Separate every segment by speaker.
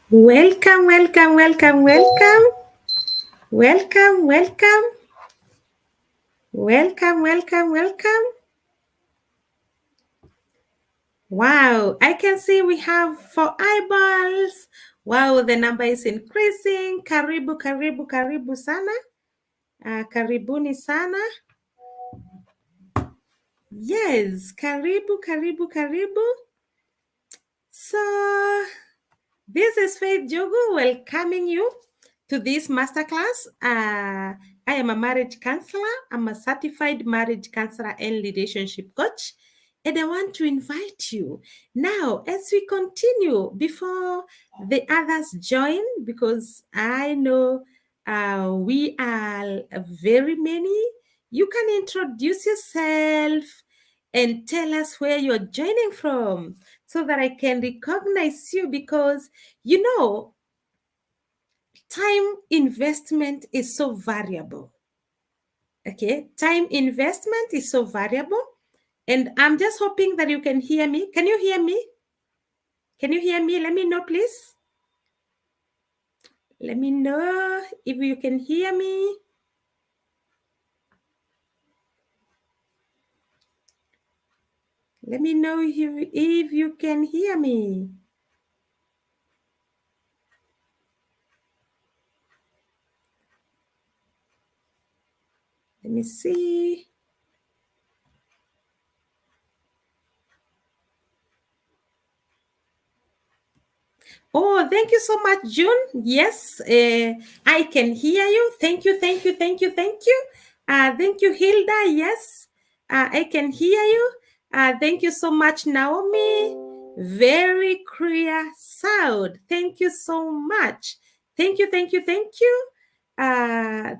Speaker 1: Welcome, welcome, welcome, welcome, welcome, welcome, welcome, welcome, welcome. Wow, I can see we have 4 eyeballs. Wow, the number is increasing. Karibu, karibu, karibu sana. Karibuni sana. Yes, karibu, karibu, karibu. So, this is Faith Jogu welcoming you to this masterclass. I am a marriage counselor. I'm a certified marriage counselor and relationship coach. And I want to invite you now as we continue before the others join, because I know we are very many. You can introduce yourself and tell us where you're joining from so that I can recognize you, because time investment is so variable. Okay, time investment is so variable. And I'm just hoping that you can hear me. Can you hear me? Can you hear me? Let me know, please. Let me know if you can hear me. Let me know if you can hear me. Let me see. Oh, thank you so much, June. Yes, I can hear you. Thank you, thank you, thank you, thank you. Thank you, Hilda. Yes, I can hear you. Thank you so much, Naomi. Very clear sound. Thank you so much. Thank you, thank you, thank you.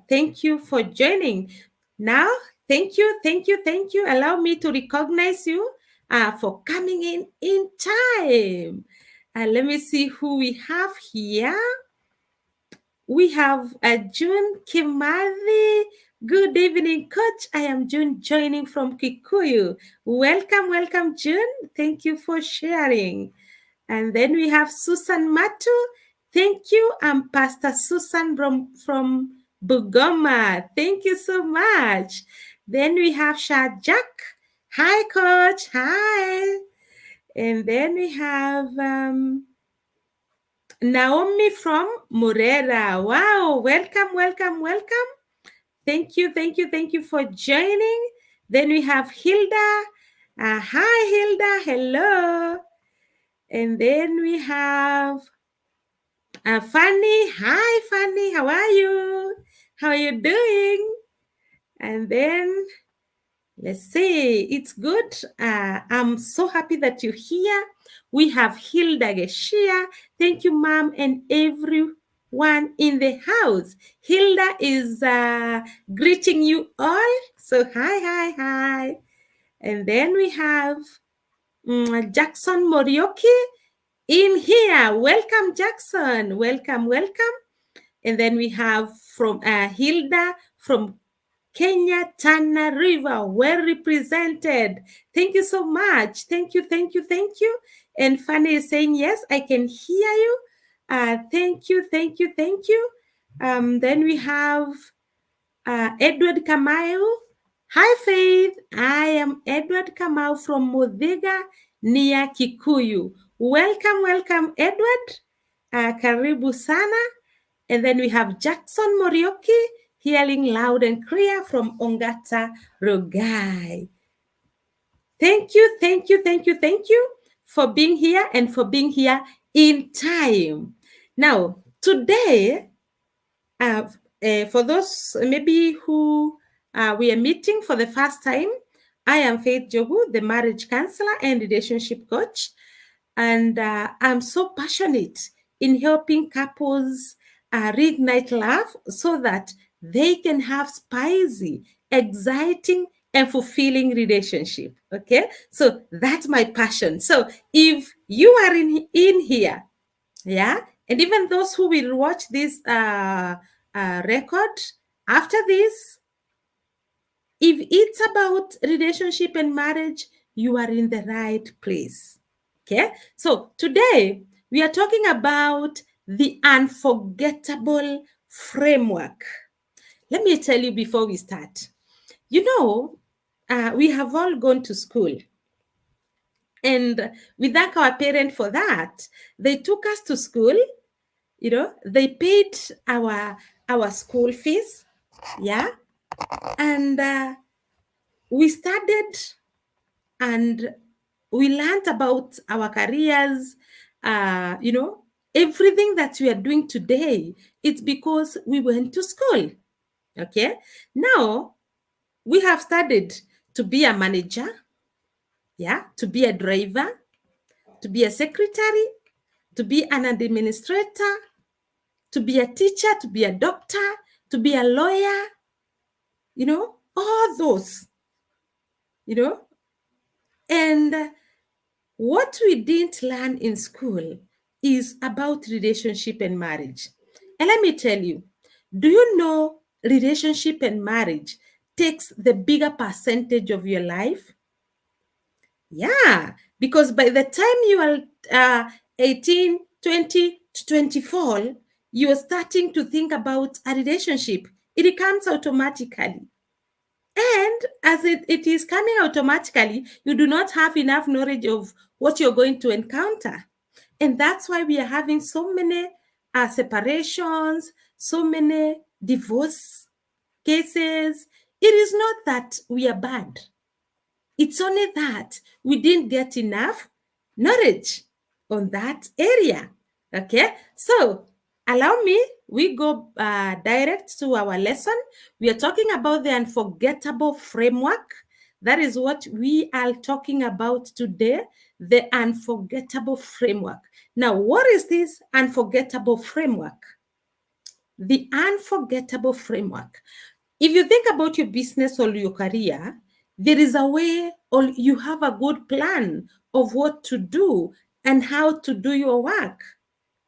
Speaker 1: Thank you for joining. Now, thank you, thank you, thank you. Allow me to recognize you for coming in time. Let me see who we have here. We have June Kimari. Good evening, Coach. I am June, joining from Kikuyu. Welcome, welcome, June. Thank you for sharing. And then we have Susan Matu. Thank you. I'm Pastor Susan from Bugoma. Thank you so much. Then we have Shajak. Hi, Coach. Hi. And then we have Naomi from Murera. Wow, welcome, welcome, welcome. Thank you, thank you, thank you for joining. Then we have Hilda. Hi, Hilda. Hello. And then we have Fanny. Hi, Fanny. How are you? How are you doing? And then let's see. It's good. I'm so happy that you're here. We have Hilda Geshia. Thank you, Mom, and everyone in the house. Hilda is greeting you all. So hi, hi, hi. And then we have Jackson Morioki in here. Welcome, Jackson. Welcome, welcome. And then we have from Hilda from Kenya, Tana River, well represented. Thank you so much. Thank you, thank you, thank you. And Fanny is saying, yes, I can hear you. Thank you, thank you, thank you. Then we have Edward Kamau. Hi, Faith. I am Edward Kamau from Mudhiga near Kikuyu. Welcome, welcome, Edward. Karibu sana. And then we have Jackson Morioki, hearing loud and clear from Ongata Rogai. Thank you, thank you, thank you, thank you for being here and for being here in time. Now, today, for those maybe who we are meeting for the first time, I am Faith Jogu, the marriage counselor and relationship coach. And I'm so passionate in helping couples reignite love so that they can have spicy, exciting, and fulfilling relationship. Okay, so that's my passion. So if you are in here, yeah, and even those who will watch this record after this, if it's about relationship and marriage, you are in the right place. Okay, so today we are talking about the unforgettable framework. Let me tell you before we start. You know, we have all gone to school, and we thank our parents for that. They took us to school. They paid our school fees, yeah, and we studied and we learned about our careers. uh, you know Everything that we are doing today, it's because we went to school. Okay, now we have studied to be a manager, yeah, to be a driver, to be a secretary, to be an administrator, to be a teacher, to be a doctor, to be a lawyer, all those, you know. And what we didn't learn in school is about relationship and marriage. And let me tell you, do you know relationship and marriage takes the bigger percentage of your life? Yeah, because by the time you are 18, 20 to 24, you are starting to think about a relationship. It comes automatically. And as it is coming automatically, you do not have enough knowledge of what you're going to encounter. And that's why we are having so many separations, so many divorce cases. It is not that we are bad. It's only that we didn't get enough knowledge on that area. Okay, so allow me, we go direct to our lesson. We are talking about the unforgettable framework. That is what we are talking about today, the unforgettable framework. Now, what is this unforgettable framework? The unforgettable framework. If you think about your business or your career, there is a way, or you have a good plan of what to do and how to do your work.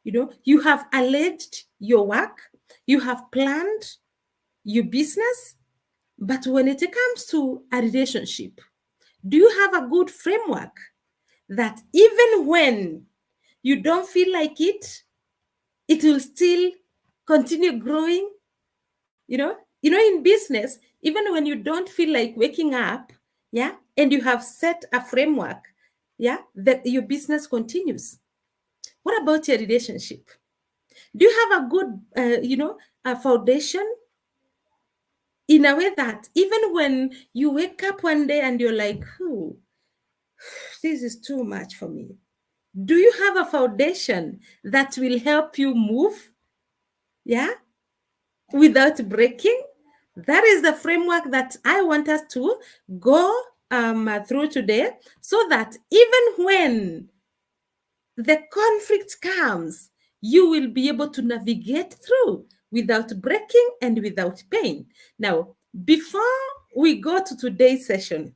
Speaker 1: You have alleged your work, you have planned your business, but when it comes to a relationship, do you have a good framework that even when you don't feel like it will still continue growing? In business, even when you don't feel like waking up, yeah, and you have set a framework, yeah, that your business continues. What about your relationship? Do you have a good a foundation, in a way that even when you wake up one day and you're like, this is too much for me, do you have a foundation that will help you move, yeah, without breaking? That is the framework that I want us to go through today, so that even when the conflict comes, you will be able to navigate through without breaking and without pain. Now, before we go to today's session,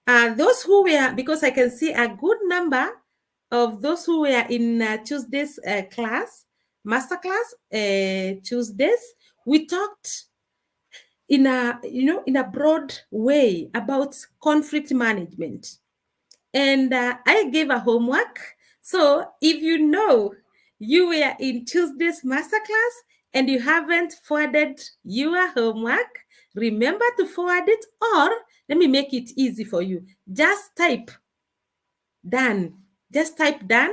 Speaker 1: those who were, because I can see a good number of those who were in Tuesday's class, masterclass, Tuesdays, we talked in a broad way about conflict management, and I gave a homework. So if you were in Tuesday's masterclass and you haven't forwarded your homework, remember to forward it, or let me make it easy for you. Just type done. Just type done.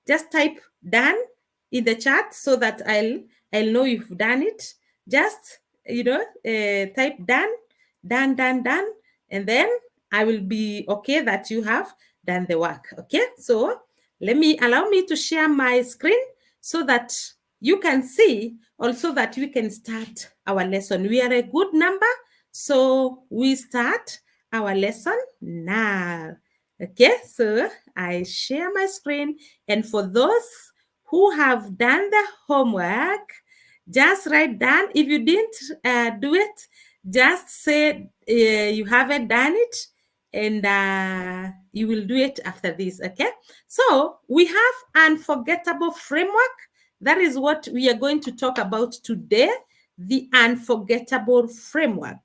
Speaker 1: Just type done in the chat so that I'll know you've done it. Just type done, done, and then I will be okay that you have done the work. Okay, so allow me to share my screen so that you can see, also that we can start our lesson. We are a good number, so we start our lesson now. Okay, so I share my screen, and for those who have done the homework, just write down. If you didn't do it, just say you haven't done it, and you will do it after this. Okay, so we have unforgettable framework. That is what we are going to talk about today, the unforgettable framework.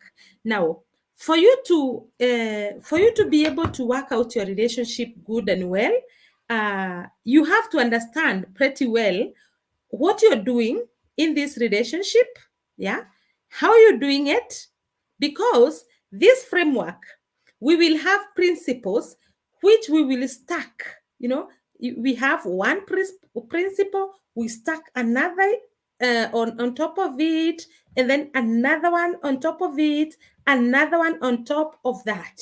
Speaker 1: Now, for you to be able to work out your relationship good and well, you have to understand pretty well what you're doing in this relationship, yeah, how you're doing it, because this framework, we will have principles which we will stack. We have one principle, we stack another on top of it, and then another one on top of it, another one on top of that.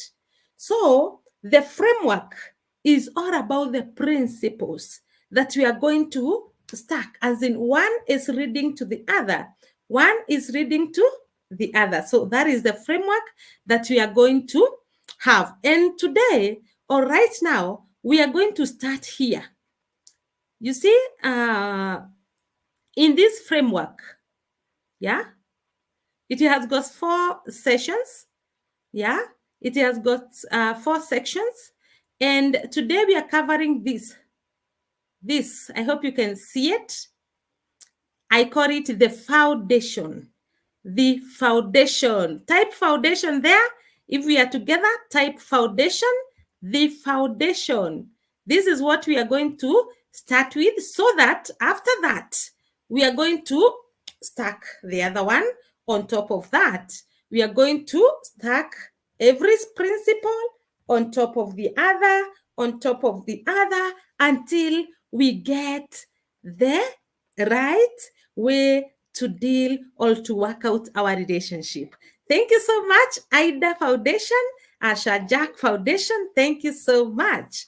Speaker 1: So the framework is all about the principles that we are going to stack, as in one is reading to the other, one is reading to the other. So that is the framework that we are going to have. And today, or right now, we are going to start here. You see, in this framework, yeah, it has got 4 sessions. Yeah, it has got 4 sections. And today we are covering this. I hope you can see it. I call it the foundation. The foundation. Type foundation there. If we are together, type foundation. The foundation. This is what we are going to start with, so that after that, we are going to stack the other one on top of that. We are going to stack every principle on top of the other, on top of the other, until we get the right way to deal or to work out our relationship. Thank you so much, Ida Foundation, Asha Jack Foundation. Thank you so much.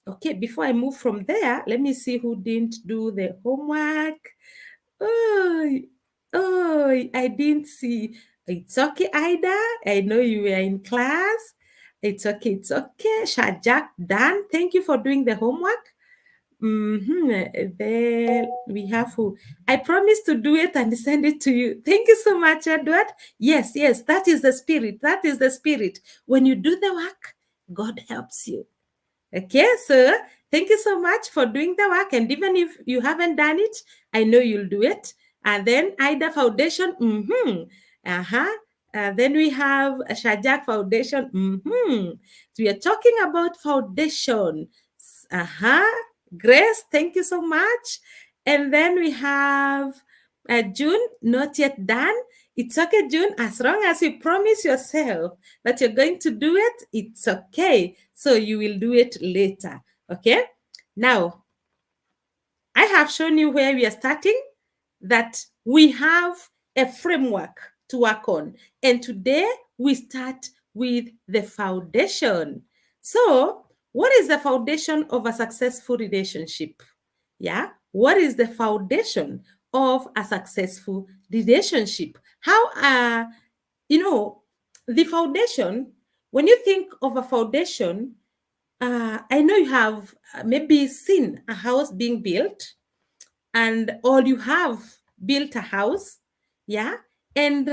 Speaker 1: Okay, before I move from there, let me see who didn't do the homework. I didn't see. It's okay, Ida. I know you were in class. It's okay. Shajak, Dan, thank you for doing the homework. Then we have who? I promised to do it and send it to you. Thank you so much, Edward. Yes, that is the spirit. That is the spirit. When you do the work, God helps you. Okay, so thank you so much for doing the work. And even if you haven't done it, I know you'll do it. And then Ida Foundation. Then we have Shajak Foundation. So we are talking about foundation. Grace, thank you so much. And then we have June, not yet done. It's okay, June, as long as you promise yourself that you're going to do it, it's okay. So you will do it later, okay? Now, I have shown you where we are starting, that we have a framework to work on. And today we start with the foundation. So, what is the foundation of a successful relationship? Yeah, what is the foundation of a successful relationship? How the foundation, when you think of a foundation, I know you have maybe seen a house being built, or you have built a house, yeah, and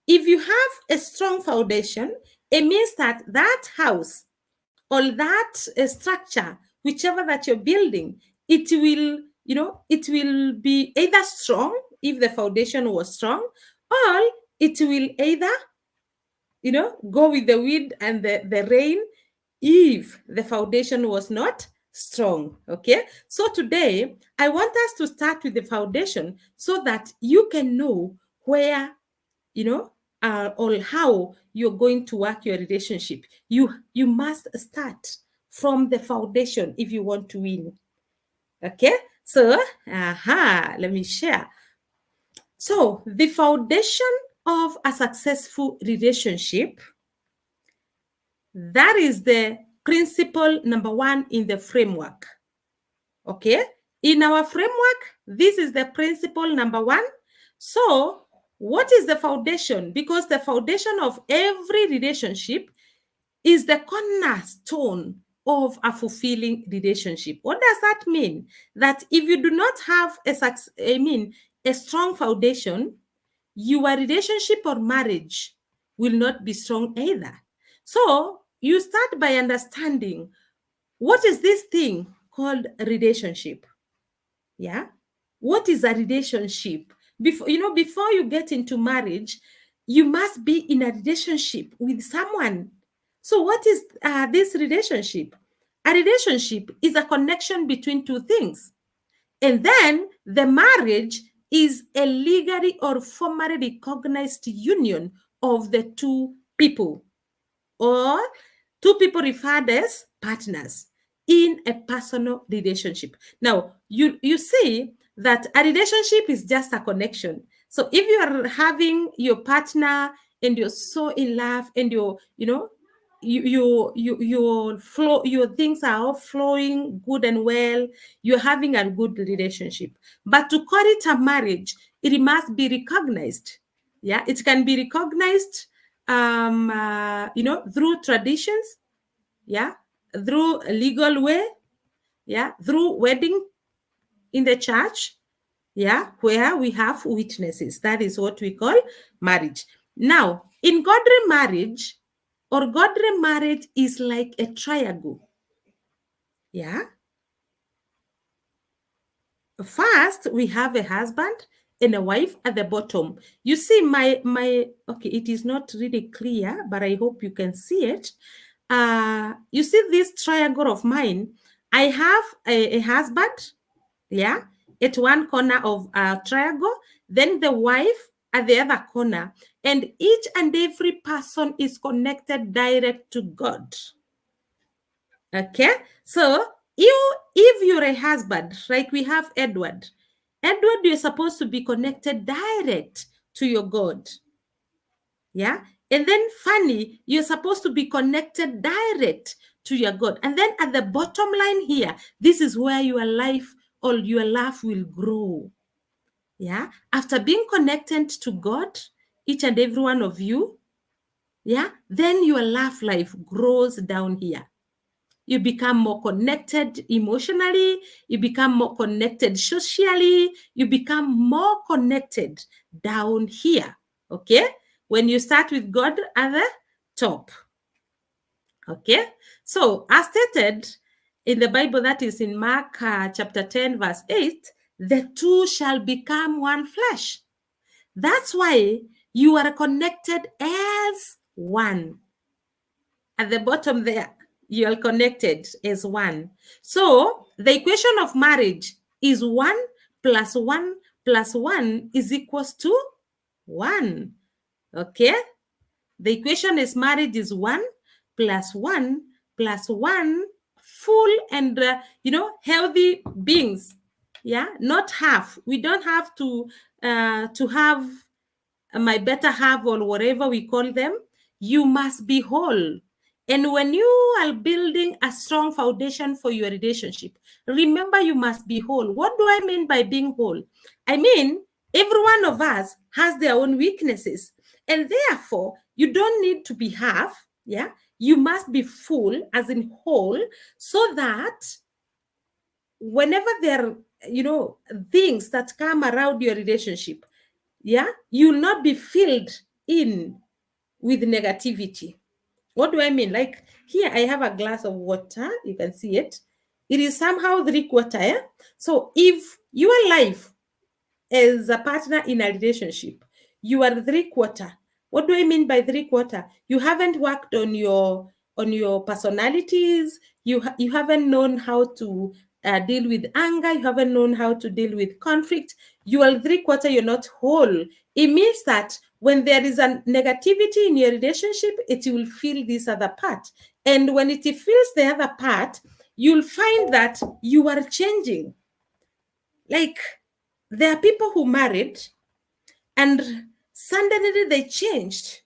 Speaker 1: if you have a strong foundation, it means that that house or that structure, whichever that you're building, it will be either strong if the foundation was strong, or it will either go with the wind and the rain if the foundation was not strong. Okay, so today I want us to start with the foundation, so that you can know where or how you're going to work your relationship. You must start from the foundation if you want to win. Okay, so let me share. So the foundation of a successful relationship, that is the principle number 1 in the framework. Okay, in our framework, this is the principle number 1. So what is the foundation? Because the foundation of every relationship is the cornerstone of a fulfilling relationship. What does that mean? That if you do not have a strong foundation, your relationship or marriage will not be strong either. So you start by understanding, what is this thing called relationship? Yeah. What is a relationship? Before you get into marriage, you must be in a relationship with someone. So what is this relationship? A relationship is a connection between two things. And then the marriage is a legally or formally recognized union of the two people, or two people referred as partners in a personal relationship. Now, you see that a relationship is just a connection. So if you are having your partner and you're so in love and your flow, your things are all flowing good and well, you're having a good relationship. But to call it a marriage, it must be recognized. Yeah, it can be recognized through traditions, yeah, through a legal way, yeah, through wedding in the church, yeah, where we have witnesses. That is what we call marriage. Now, in godly marriage, or godly marriage is like a triangle, yeah. First, we have a husband and a wife at the bottom. You see my okay, it is not really clear, but I hope you can see it. You see this triangle of mine. I have a husband, yeah, at one corner of a triangle, then the wife at the other corner, and each and every person is connected direct to God. Okay, so if you're a husband, like we have Edward, you're supposed to be connected direct to your God. Yeah. And then funny, you're supposed to be connected direct to your God. And then at the bottom line here, this is where your life or your love will grow. Yeah. After being connected to God, each and every one of you, yeah, then your love life grows down here. You become more connected emotionally, you become more connected socially, you become more connected down here. Okay, when you start with God at the top. Okay, so as stated in the Bible, that is in Mark chapter 10 verse 8, the two shall become one flesh. That's why you are connected as one. At the bottom there, you are connected as one. So the equation of marriage is 1 plus 1 plus 1 is equals to 1. Okay? The equation is marriage is 1 plus 1 plus 1, full and healthy beings. Yeah, not half. We don't have to have my better half or whatever we call them. You must be whole. And when you are building a strong foundation for your relationship, remember you must be whole. What do I mean by being whole? I mean, every one of us has their own weaknesses. And therefore, you don't need to be half. Yeah. You must be full, as in whole, so that whenever there are, things that come around your relationship, yeah, you'll not be filled in with negativity. What do I mean? Like here, I have a glass of water. You can see it. It is somehow 3/4. Yeah? So if your life as a partner in a relationship, you are 3/4. What do I mean by 3/4? You haven't worked on your personalities. You haven't known how to deal with anger. You haven't known how to deal with conflict. You are 3/4. You're not whole. It means that when there is a negativity in your relationship, it will feel this other part, and when it feels the other part, you'll find that you are changing. Like, there are people who married and suddenly they changed.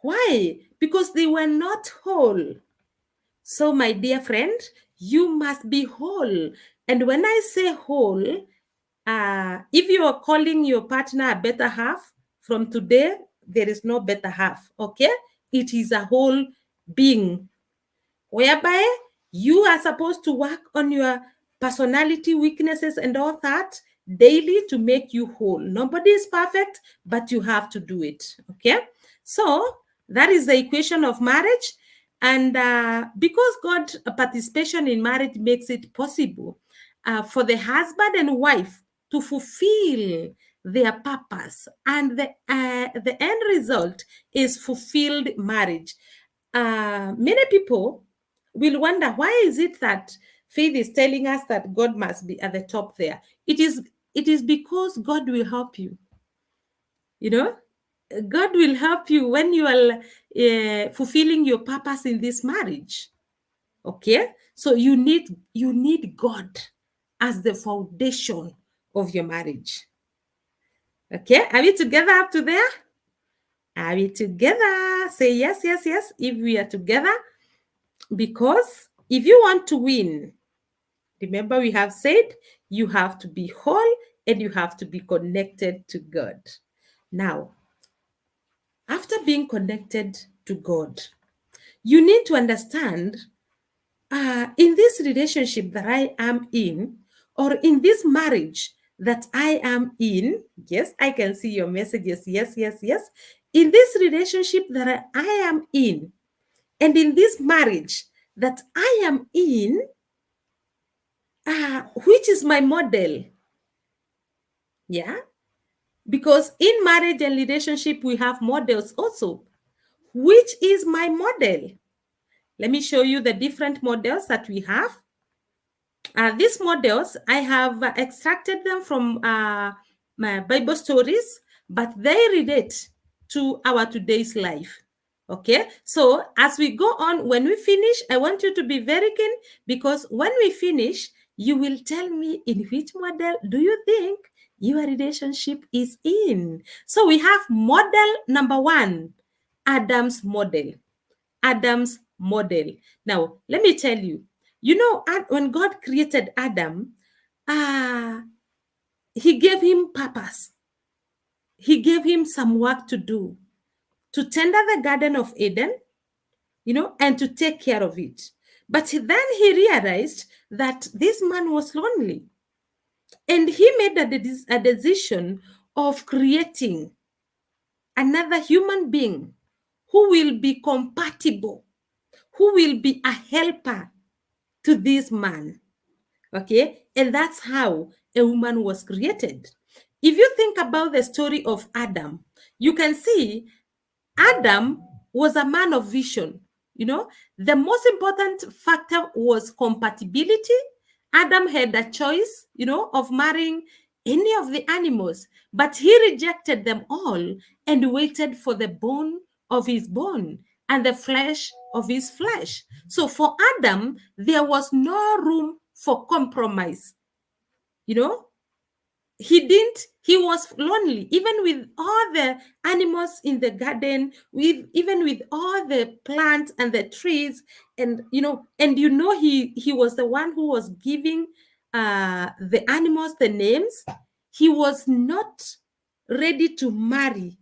Speaker 1: Why? Because they were not whole. So, my dear friend, you must be whole. And when I say whole, if you are calling your partner a better half, from today, there is no better half. Okay? It is a whole being, whereby you are supposed to work on your personality weaknesses and all that daily to make you whole. Nobody is perfect, but you have to do it. Okay, so that is the equation of marriage. And because God participation in marriage makes it possible for the husband and wife to fulfill their purpose, and the end result is fulfilled marriage. Many people will wonder, why is it that Faith is telling us that God must be at the top there. It is because God will help you. You know, God will help you when you are fulfilling your purpose in this marriage. Okay, so you need God as the foundation of your marriage. Okay, are we together up to there? Are we together? Say yes, yes, yes, if we are together. Because if you want to win, remember we have said you have to be whole and you have to be connected to God. Now, after being connected to God, you need to understand in this relationship that I am in, or in this marriage that I am in. Yes, I can see your messages. Yes, yes, yes. In this relationship that I am in, and in this marriage that I am in, which is my model? Yeah, because in marriage and relationship, we have models also. Which is my model? Let me show you the different models that we have. These models, I have extracted them from my Bible stories, but they relate to our today's life. Okay, so as we go on, when we finish, I want you to be very keen, because when we finish, you will tell me in which model do you think your relationship is in. So we have model number one, Adam's model. Adam's model. Now, let me tell you, when God created Adam, uh, he gave him purpose. He gave him some work to do, to tender the Garden of Eden, and to take care of it. But then he realized that this man was lonely. And he made a decision of creating another human being who will be compatible, who will be a helper to this man. Okay, and that's how a woman was created. If you think about the story of Adam, you can see Adam was a man of vision. The most important factor was compatibility. Adam had a choice, of marrying any of the animals, but he rejected them all and waited for the bone of his bone and the flesh of his flesh. So for Adam, there was no room for compromise. You know, he was lonely, even with all the animals in the garden, even with all the plants and the trees, and he was the one who was giving the animals the names. He was not ready to marry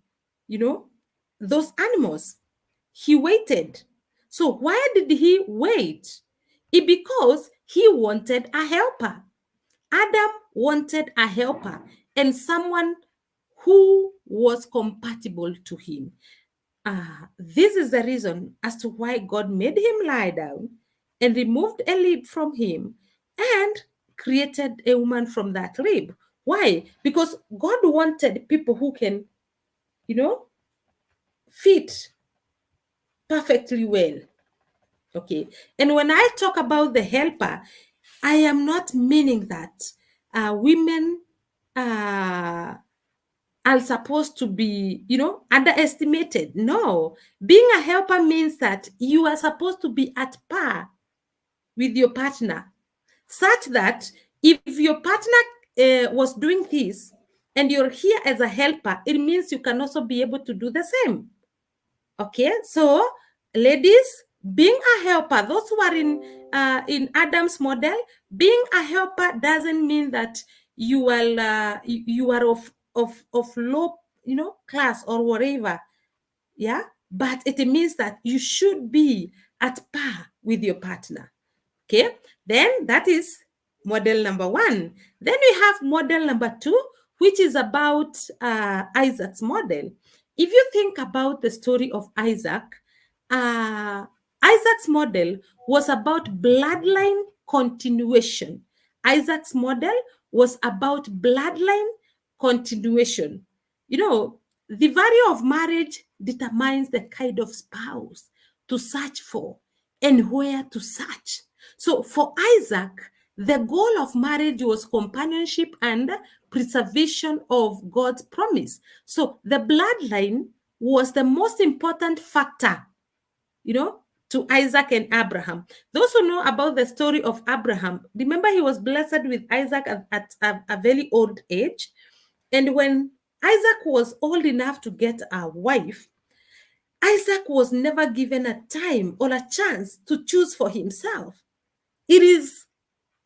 Speaker 1: those animals. He waited. So why did he wait? Because he wanted a helper. Adam wanted a helper and someone who was compatible to him. This is the reason as to why God made him lie down and removed a rib from him and created a woman from that rib. Why? Because God wanted people who can, fit perfectly well. Okay. And when I talk about the helper, I am not meaning that women are supposed to be, underestimated. No. Being a helper means that you are supposed to be at par with your partner, such that if your partner was doing this and you're here as a helper, it means you can also be able to do the same. Okay, so ladies, being a helper, those who are in Adam's model, being a helper doesn't mean that you are of low class or whatever. Yeah, but it means that you should be at par with your partner. Okay, then that is model number one. Then we have model number two, which is about Isaac's model. If you think about the story of Isaac, Isaac's model was about bloodline continuation. Isaac's model was about bloodline continuation. The value of marriage determines the kind of spouse to search for and where to search. So for Isaac, the goal of marriage was companionship and preservation of God's promise. So the bloodline was the most important factor, you know, to Isaac and Abraham. Those who know about the story of Abraham, remember he was blessed with Isaac at a very old age. And when Isaac was old enough to get a wife, Isaac was never given a time or a chance to choose for himself. It is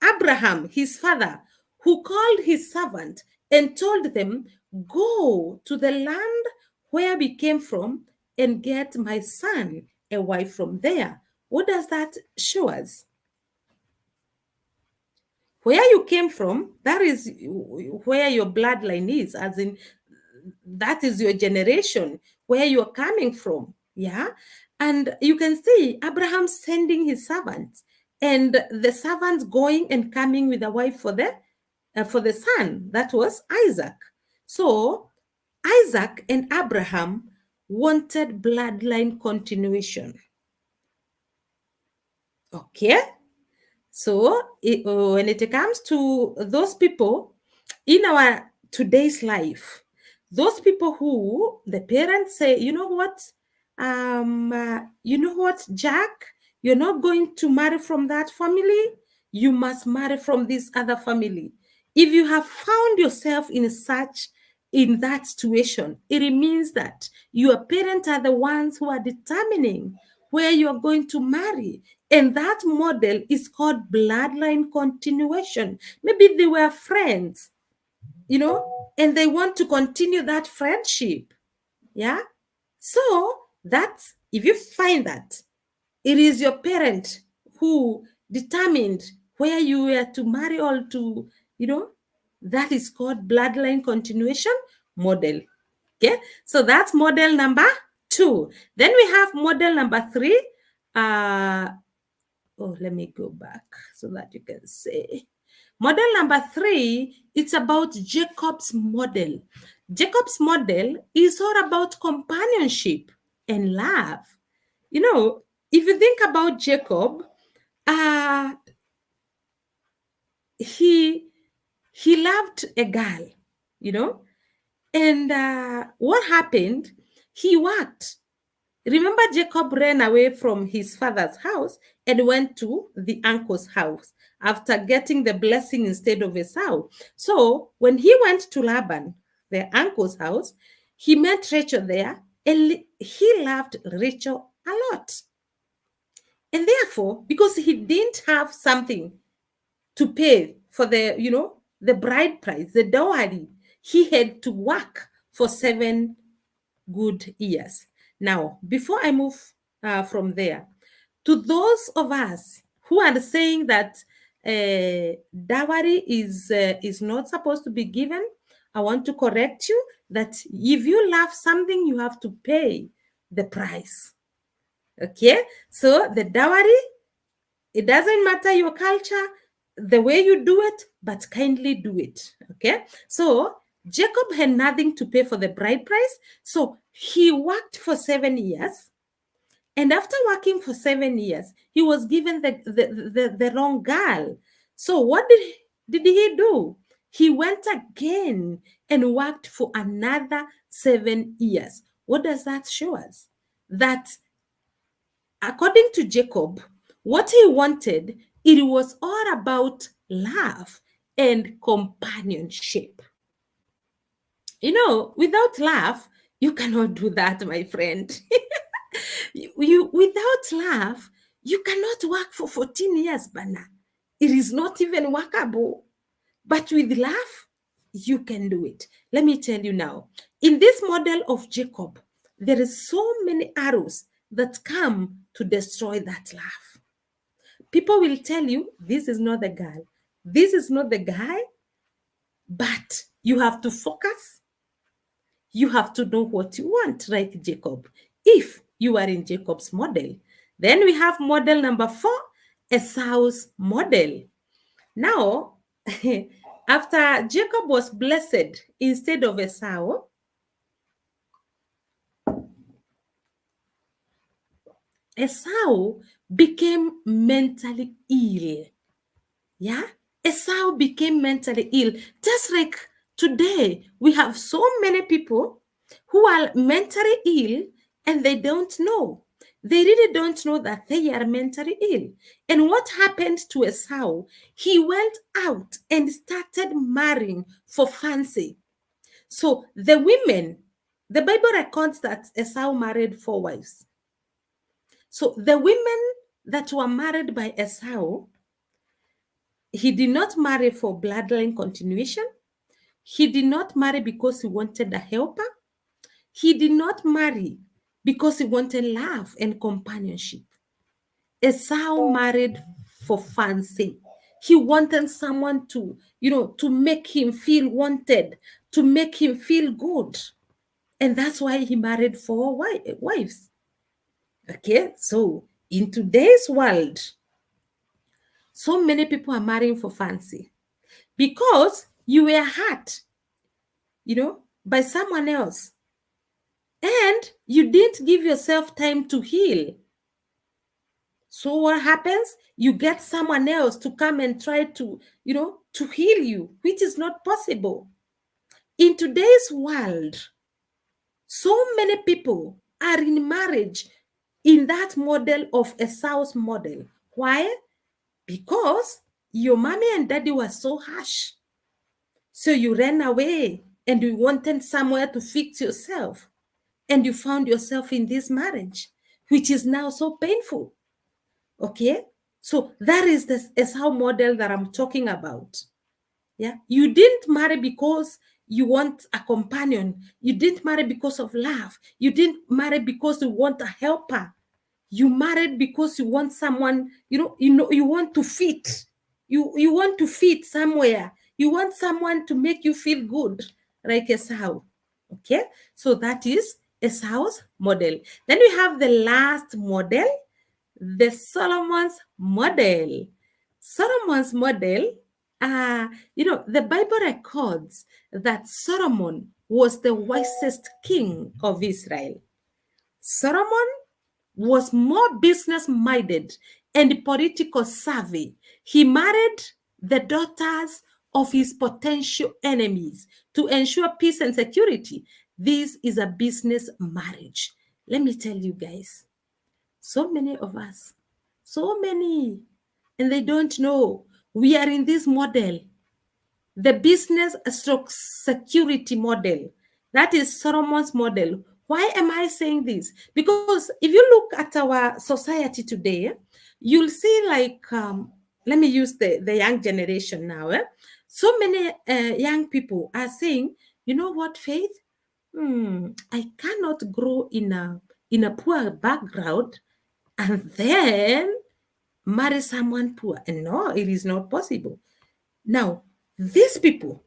Speaker 1: Abraham, his father, who called his servant and told them, "Go to the land where we came from and get my son a wife from there." What does that show us? Where you came from, that is where your bloodline is, as in that is your generation, where you're coming from. Yeah. And you can see Abraham sending his servants, and the servants going and coming with a wife for the son, that was Isaac. So Isaac and Abraham wanted bloodline continuation. Okay. So when it comes to those people in our today's life, those people who the parents say, you know what, Jack, you're not going to marry from that family. You must marry from this other family. If you have found yourself in that situation, it means that your parents are the ones who are determining where you are going to marry. And that model is called bloodline continuation. Maybe they were friends, and they want to continue that friendship. Yeah. So that's, if you find that it is your parent who determined where you were to marry or to, that is called bloodline continuation model. Okay. So that's model number 2. Then we have model number 3. Let me go back so that you can see. Model number 3, it's about Jacob's model. Jacob's model is all about companionship and love. If you think about Jacob, he loved a girl, and what happened? He worked. Remember, Jacob ran away from his father's house and went to the uncle's house after getting the blessing instead of Esau. So when he went to Laban, the uncle's house, he met Rachel there, and he loved Rachel a lot. And therefore, because he didn't have something to pay for the bride price, the dowry, he had to work for 7 good years. Now, before I move from there, to those of us who are saying that dowry is not supposed to be given, I want to correct you that if you love something, you have to pay the price. Okay, so the dowry, it doesn't matter your culture, the way you do it, but kindly do it. Okay, so Jacob had nothing to pay for the bride price, so he worked for 7 years. And after working for 7 years, he was given the wrong girl. So what did he do? He went again and worked for another 7 years. What does that show us? That according to Jacob, what he wanted, it was all about love and companionship. Without love, you cannot do that, my friend. Without love, you cannot work for 14 years, Bana. It is not even workable. But with love, you can do it. Let me tell you now. In this model of Jacob, there is so many arrows that come to destroy that love. People will tell you, this is not the girl. This is not the guy. But you have to focus. You have to know what you want, right, Jacob? If you are in Jacob's model. Then we have model number 4, Esau's model. Now, after Jacob was blessed instead of Esau, Esau became mentally ill. Yeah, Esau became mentally ill. Just like today, we have so many people who are mentally ill and they don't know. They really don't know that they are mentally ill. And what happened to Esau? He went out and started marrying for fancy. So the women, the Bible records that Esau married 4 wives. So the women that were married by Esau, he did not marry for bloodline continuation. He did not marry because he wanted a helper. He did not marry because he wanted love and companionship. Esau married for fancy. He wanted someone to, to make him feel wanted, to make him feel good. And that's why he married 4 wives. Okay, so in today's world, so many people are marrying for fancy because you were hurt, by someone else. And you didn't give yourself time to heal. So what happens? You get someone else to come and try to heal you, which is not possible. In today's world, so many people are in marriage in that model of Esau's model. Why? Because your mommy and daddy were so harsh. So you ran away and you wanted somewhere to fix yourself. And you found yourself in this marriage, which is now so painful. Okay? So that is the Esau model that I'm talking about. Yeah. You didn't marry because you want a companion. You didn't marry because of love. You didn't marry because you want a helper. You married because you want someone, you want to fit. You want to fit somewhere. You want someone to make you feel good, like Esau. Okay, so that is Esau's model. Then we have the last model, the Solomon's model. Solomon's model, the Bible records that Solomon was the wisest king of Israel. Solomon was more business minded and political savvy. He married the daughters of his potential enemies to ensure peace and security. This is a business marriage. Let me tell you guys, so many of us, so many, and they don't know we are in this model, the business stroke security model. That is Solomon's model. Why am I saying this? Because if you look at our society today, you'll see like, let me use the young generation now. So many young people are saying, you know what, Faith? I cannot grow in a poor background and then marry someone poor. And no, it is not possible. Now, these people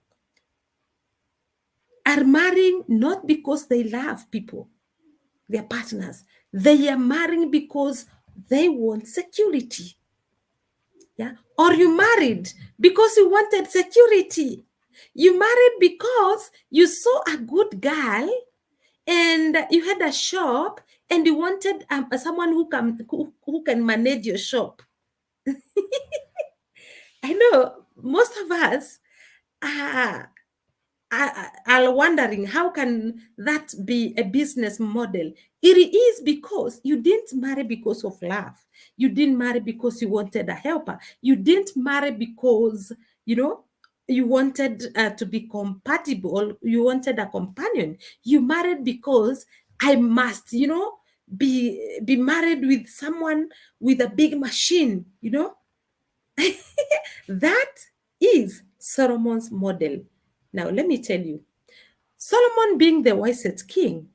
Speaker 1: are marrying not because they love people, their partners. They are marrying because they want security. Yeah. Or you married because you wanted security. You married because you saw a good girl and you had a shop and you wanted someone who can manage your shop. I know most of us are are wondering how can that be a business model. It is because you didn't marry because of love. You didn't marry because you wanted a helper. You didn't marry because you wanted to be compatible. You wanted a companion. You married because I must be married with someone with a big machine. That is Solomon's model. Now, let me tell you, Solomon being the wisest king,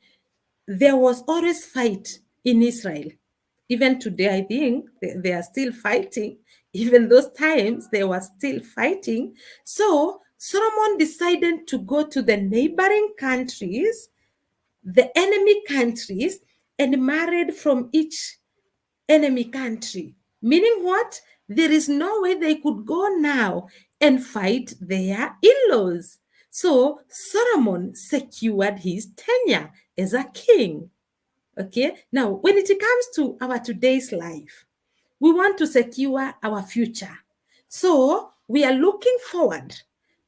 Speaker 1: there was always fight in Israel. Even today, I think they are still fighting. Even those times, they were still fighting. So Solomon decided to go to the neighboring countries, the enemy countries, and married from each enemy country. Meaning what? There is no way they could go now and fight their in-laws. So Solomon secured his tenure as a king. Okay. Now, when it comes to our today's life, We want to secure our future. So we are looking forward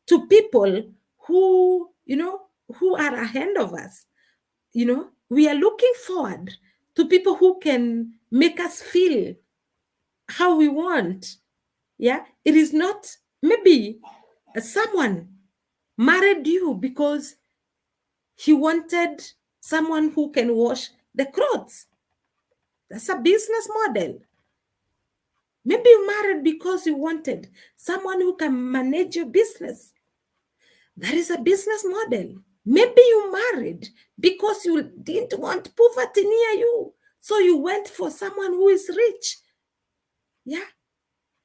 Speaker 1: to people who, who are ahead of us. We are looking forward to people who can make us feel how we want. Yeah. It is not maybe someone married you because he wanted someone who can wash the clothes. That's a business model. Maybe you married because you wanted someone who can manage your business. That is a business model. Maybe you married because you didn't want poverty near you. So you went for someone who is rich. Yeah.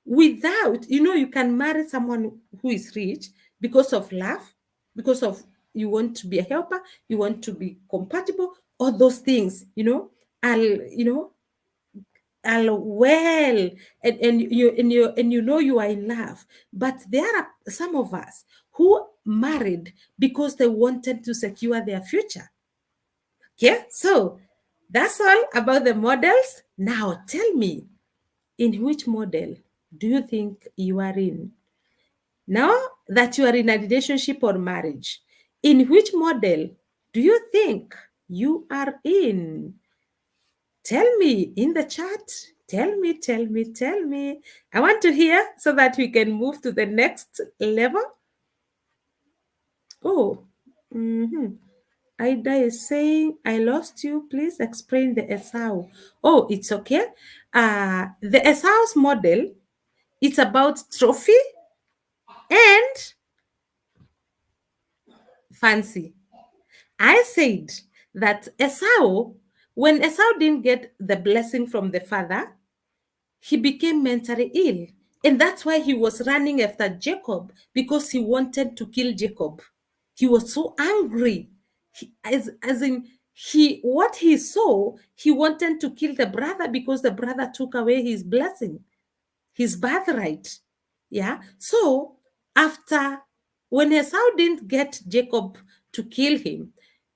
Speaker 1: Without, you can marry someone who is rich because of love, because of you want to be a helper, you want to be compatible, all those things, I'll, well, and you are in love. But there are some of us who married because they wanted to secure their future. Okay, so that's all about the models. Now tell me, in which model do you think you are in? Now that you are in a relationship or marriage, in which model do you think you are in? Tell me in the chat. Tell me, tell me, tell me. I want to hear so that we can move to the next level. Oh, Ida is saying, I lost you. Please explain the Esau. Oh, it's okay. The Esau's model, it's about trophy and fancy. I said that Esau, when Esau didn't get the blessing from the father, he became mentally ill. And that's why he was running after Jacob, because he wanted to kill Jacob. He was so angry. As in, what he saw, he wanted to kill the brother because the brother took away his blessing, his birthright. Yeah. So after, when Esau didn't get Jacob to kill him,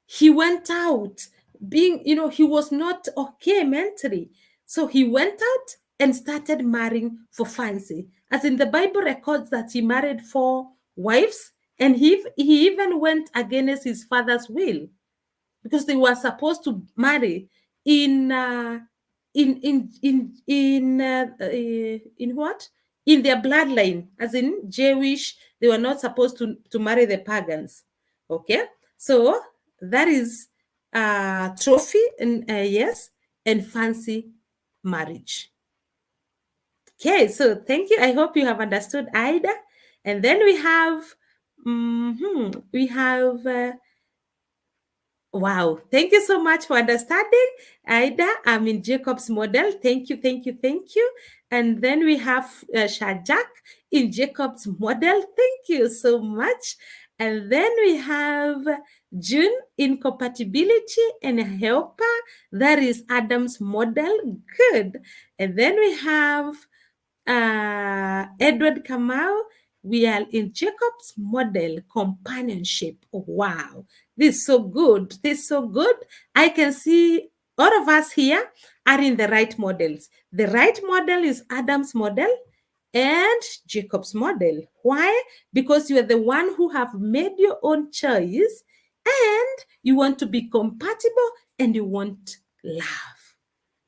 Speaker 1: he went out being, he was not okay mentally. So he went out and started marrying for fancy. As in, the Bible records that he married 4 wives, and he even went against his father's will, because they were supposed to marry in in what, in their bloodline, as in Jewish. They were not supposed to marry the pagans. Okay, so that is trophy, and yes, and fancy marriage. Okay, so thank you. I hope you have understood, Ida. And then we have wow, thank you so much for understanding, Ida. I'm in Jacob's model. Thank you, thank you, thank you. And then we have Shajak in Jacob's model. Thank you so much. And then we have June in compatibility and helper. That is Adam's model. Good. And then we have Edward Kamau. We are in Jacob's model, companionship. Oh, wow, this is so good. This is so good. I can see all of us here are in the right models. The right model is Adam's model and Jacob's model. Why? Because you are the one who have made your own choice, and you want to be compatible, and you want love.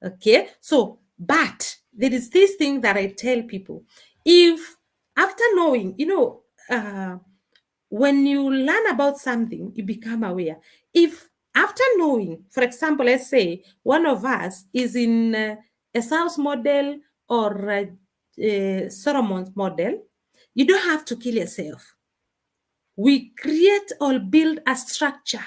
Speaker 1: Okay, so, but there is this thing that I tell people. If after knowing, when you learn about something, you become aware. If after knowing, for example, let's say one of us is in Esau's model or Solomon's model, you don't have to kill yourself. We create or build a structure,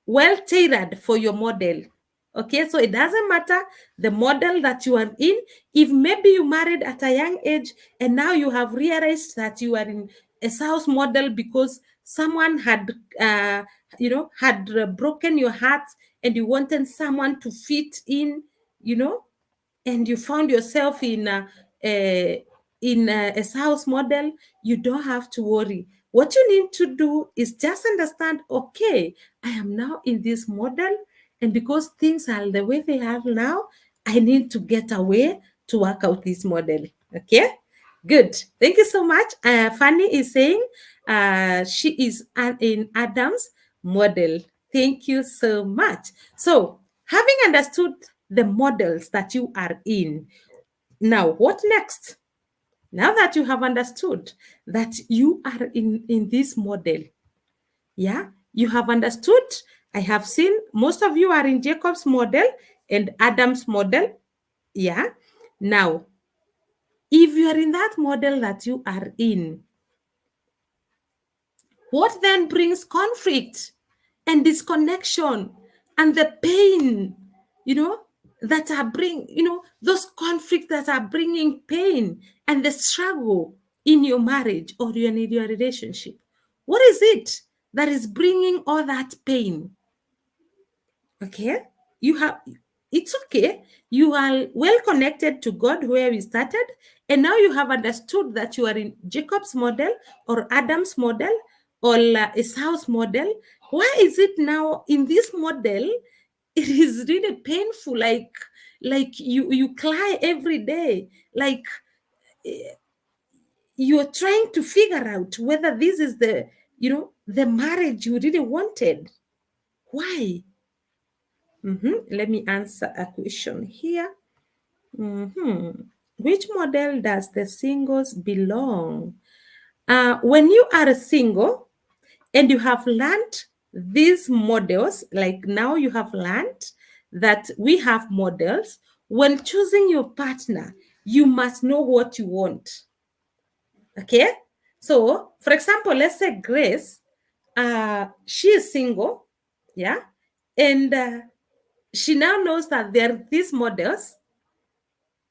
Speaker 1: well tailored for your model. Okay, so it doesn't matter the model that you are in. If maybe you married at a young age and now you have realized that you are in Esau's model because someone had, broken your heart, and you wanted someone to fit in, and you found yourself in a house model, you don't have to worry. What you need to do is just understand, okay, I am now in this model, and because things are the way they are now, I need to get away to work out this model. Okay, good. Thank you so much. Fanny is saying she is in Adam's model. Thank you so much. So, having understood the models that you are in, now what next? Now that you have understood that you are in this model, yeah, you have understood. I have seen most of you are in Jacob's model and Adam's model. Yeah. Now, if you are in that model that you are in, what then brings conflict and disconnection and the pain, you know, that are those conflicts that are bringing pain and the struggle in your marriage or in your relationship? What is it that is bringing all that pain? Okay, you have, it's okay, you are well connected to God where we started, and now you have understood that you are in Jacob's model or Adam's model or Esau's model. Why is it now in this model it is really painful, like you cry every day, like you're trying to figure out whether this is the marriage you really wanted? Why? Let me answer a question here. Which model does the singles belong? When you are single and you have learned these models, like now you have learned that we have models, when choosing your partner, you must know what you want. Okay? So, for example, let's say Grace, she is single, yeah? And she now knows that there are these models,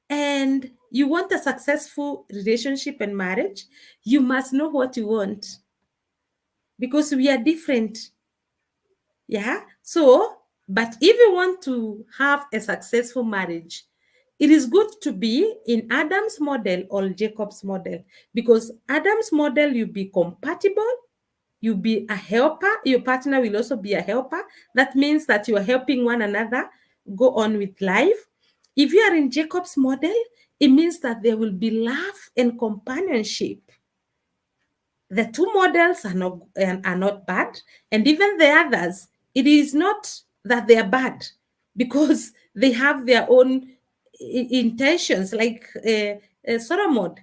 Speaker 1: and you want a successful relationship and marriage, you must know what you want, because we are different. Yeah. So, but if you want to have a successful marriage, it is good to be in Adam's model or Jacob's model, because Adam's model, you be compatible, you be a helper, your partner will also be a helper. That means that you are helping one another go on with life. If you are in Jacob's model, it means that there will be love and companionship. The two models are not bad, and even the others, it is not that they are bad, because they have their own intentions, like Solomon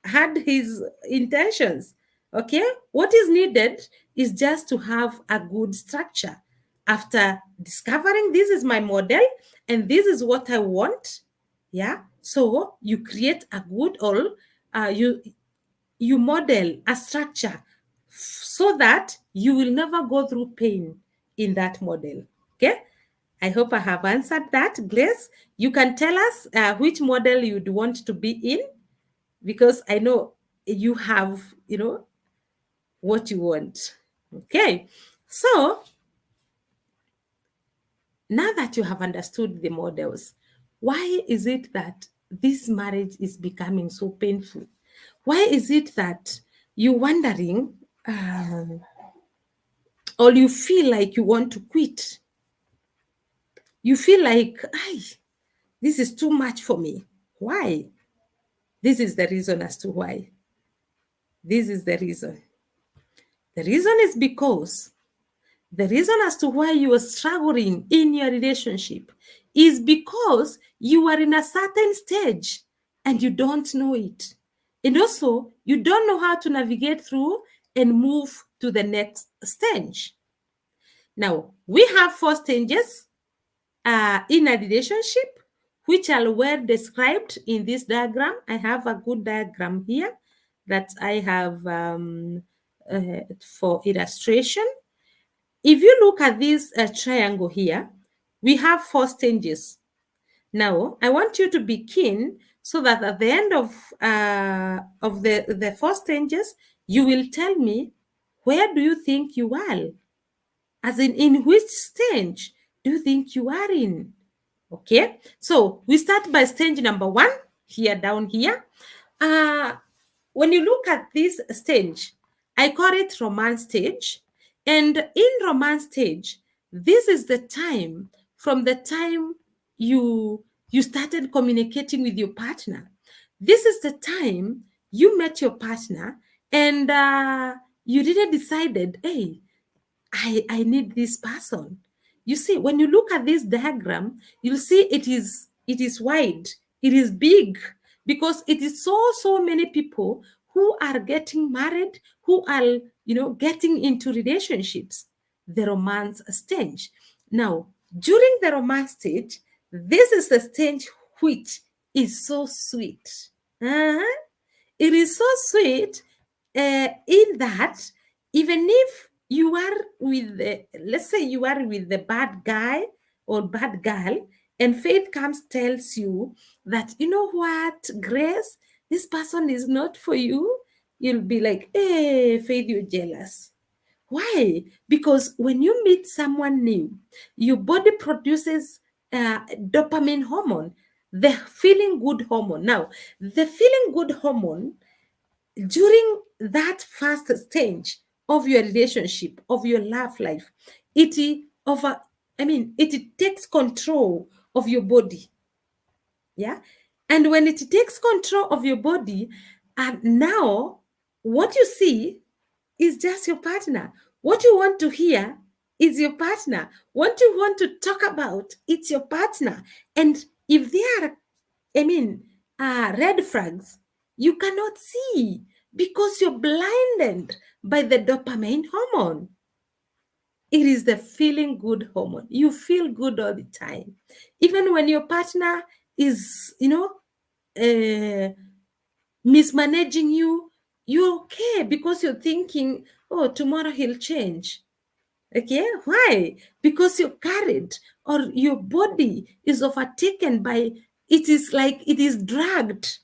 Speaker 1: had his intentions. Okay, what is needed is just to have a good structure. After discovering this is my model and this is what I want, yeah, so you create a good, or you model a structure so that you will never go through pain in that model. Okay, I hope I have answered that. Grace, you can tell us which model you'd want to be in, because I know you have what you want. Okay, so now that you have understood the models, why is it that this marriage is becoming so painful? Why is it that you're wondering, or you feel like you want to quit? You feel like, this is too much for me. Why? This is the reason as to why. This is the reason. The reason is because the reason as to why you are struggling in your relationship is because you are in a certain stage and you don't know it. And also, you don't know how to navigate through and move to the next stage. Now, we have 4 stages in a relationship, which are well described in this diagram. I have a good diagram here that I have for illustration. If you look at this triangle here, we have 4 stages. Now, I want you to be keen so that at the end of the 4 stages, you will tell me, where do you think you are? As in which stage do you think you are in? Okay, so we start by stage number 1, here, down here. When you look at this stage, I call it romance stage. And in romance stage, this is the time, from the time you You started communicating with your partner. This is the time you met your partner, and you really decided, hey, I need this person. You see, when you look at this diagram, you'll see it is wide, it is big, because it is so many people who are getting married, who are getting into relationships, the romance stage. Now, during the romance stage, this is the stage which is so sweet. Uh-huh. It is so sweet, in that even if you are with let's say you are with the bad guy or bad girl, and Faith comes tells you that, you know what, Grace, this person is not for you, you'll be like, hey, Faith, you're jealous. Why? Because when you meet someone new, your body produces dopamine hormone, the feeling good hormone. Now, the feeling good hormone, during that first stage of your relationship, of your love life, it over it takes control of your body. Yeah. And when it takes control of your body, and now what you see is just your partner. What you want to hear is your partner. What you want to talk about, it's your partner. And if there are, red flags, you cannot see because you're blinded by the dopamine hormone. It is the feeling good hormone. You feel good all the time. Even when your partner is, uh, mismanaging you, you're okay because you're thinking, oh, tomorrow he'll change. Okay, why? Because you're carried, or your body is overtaken by, it is like it is dragged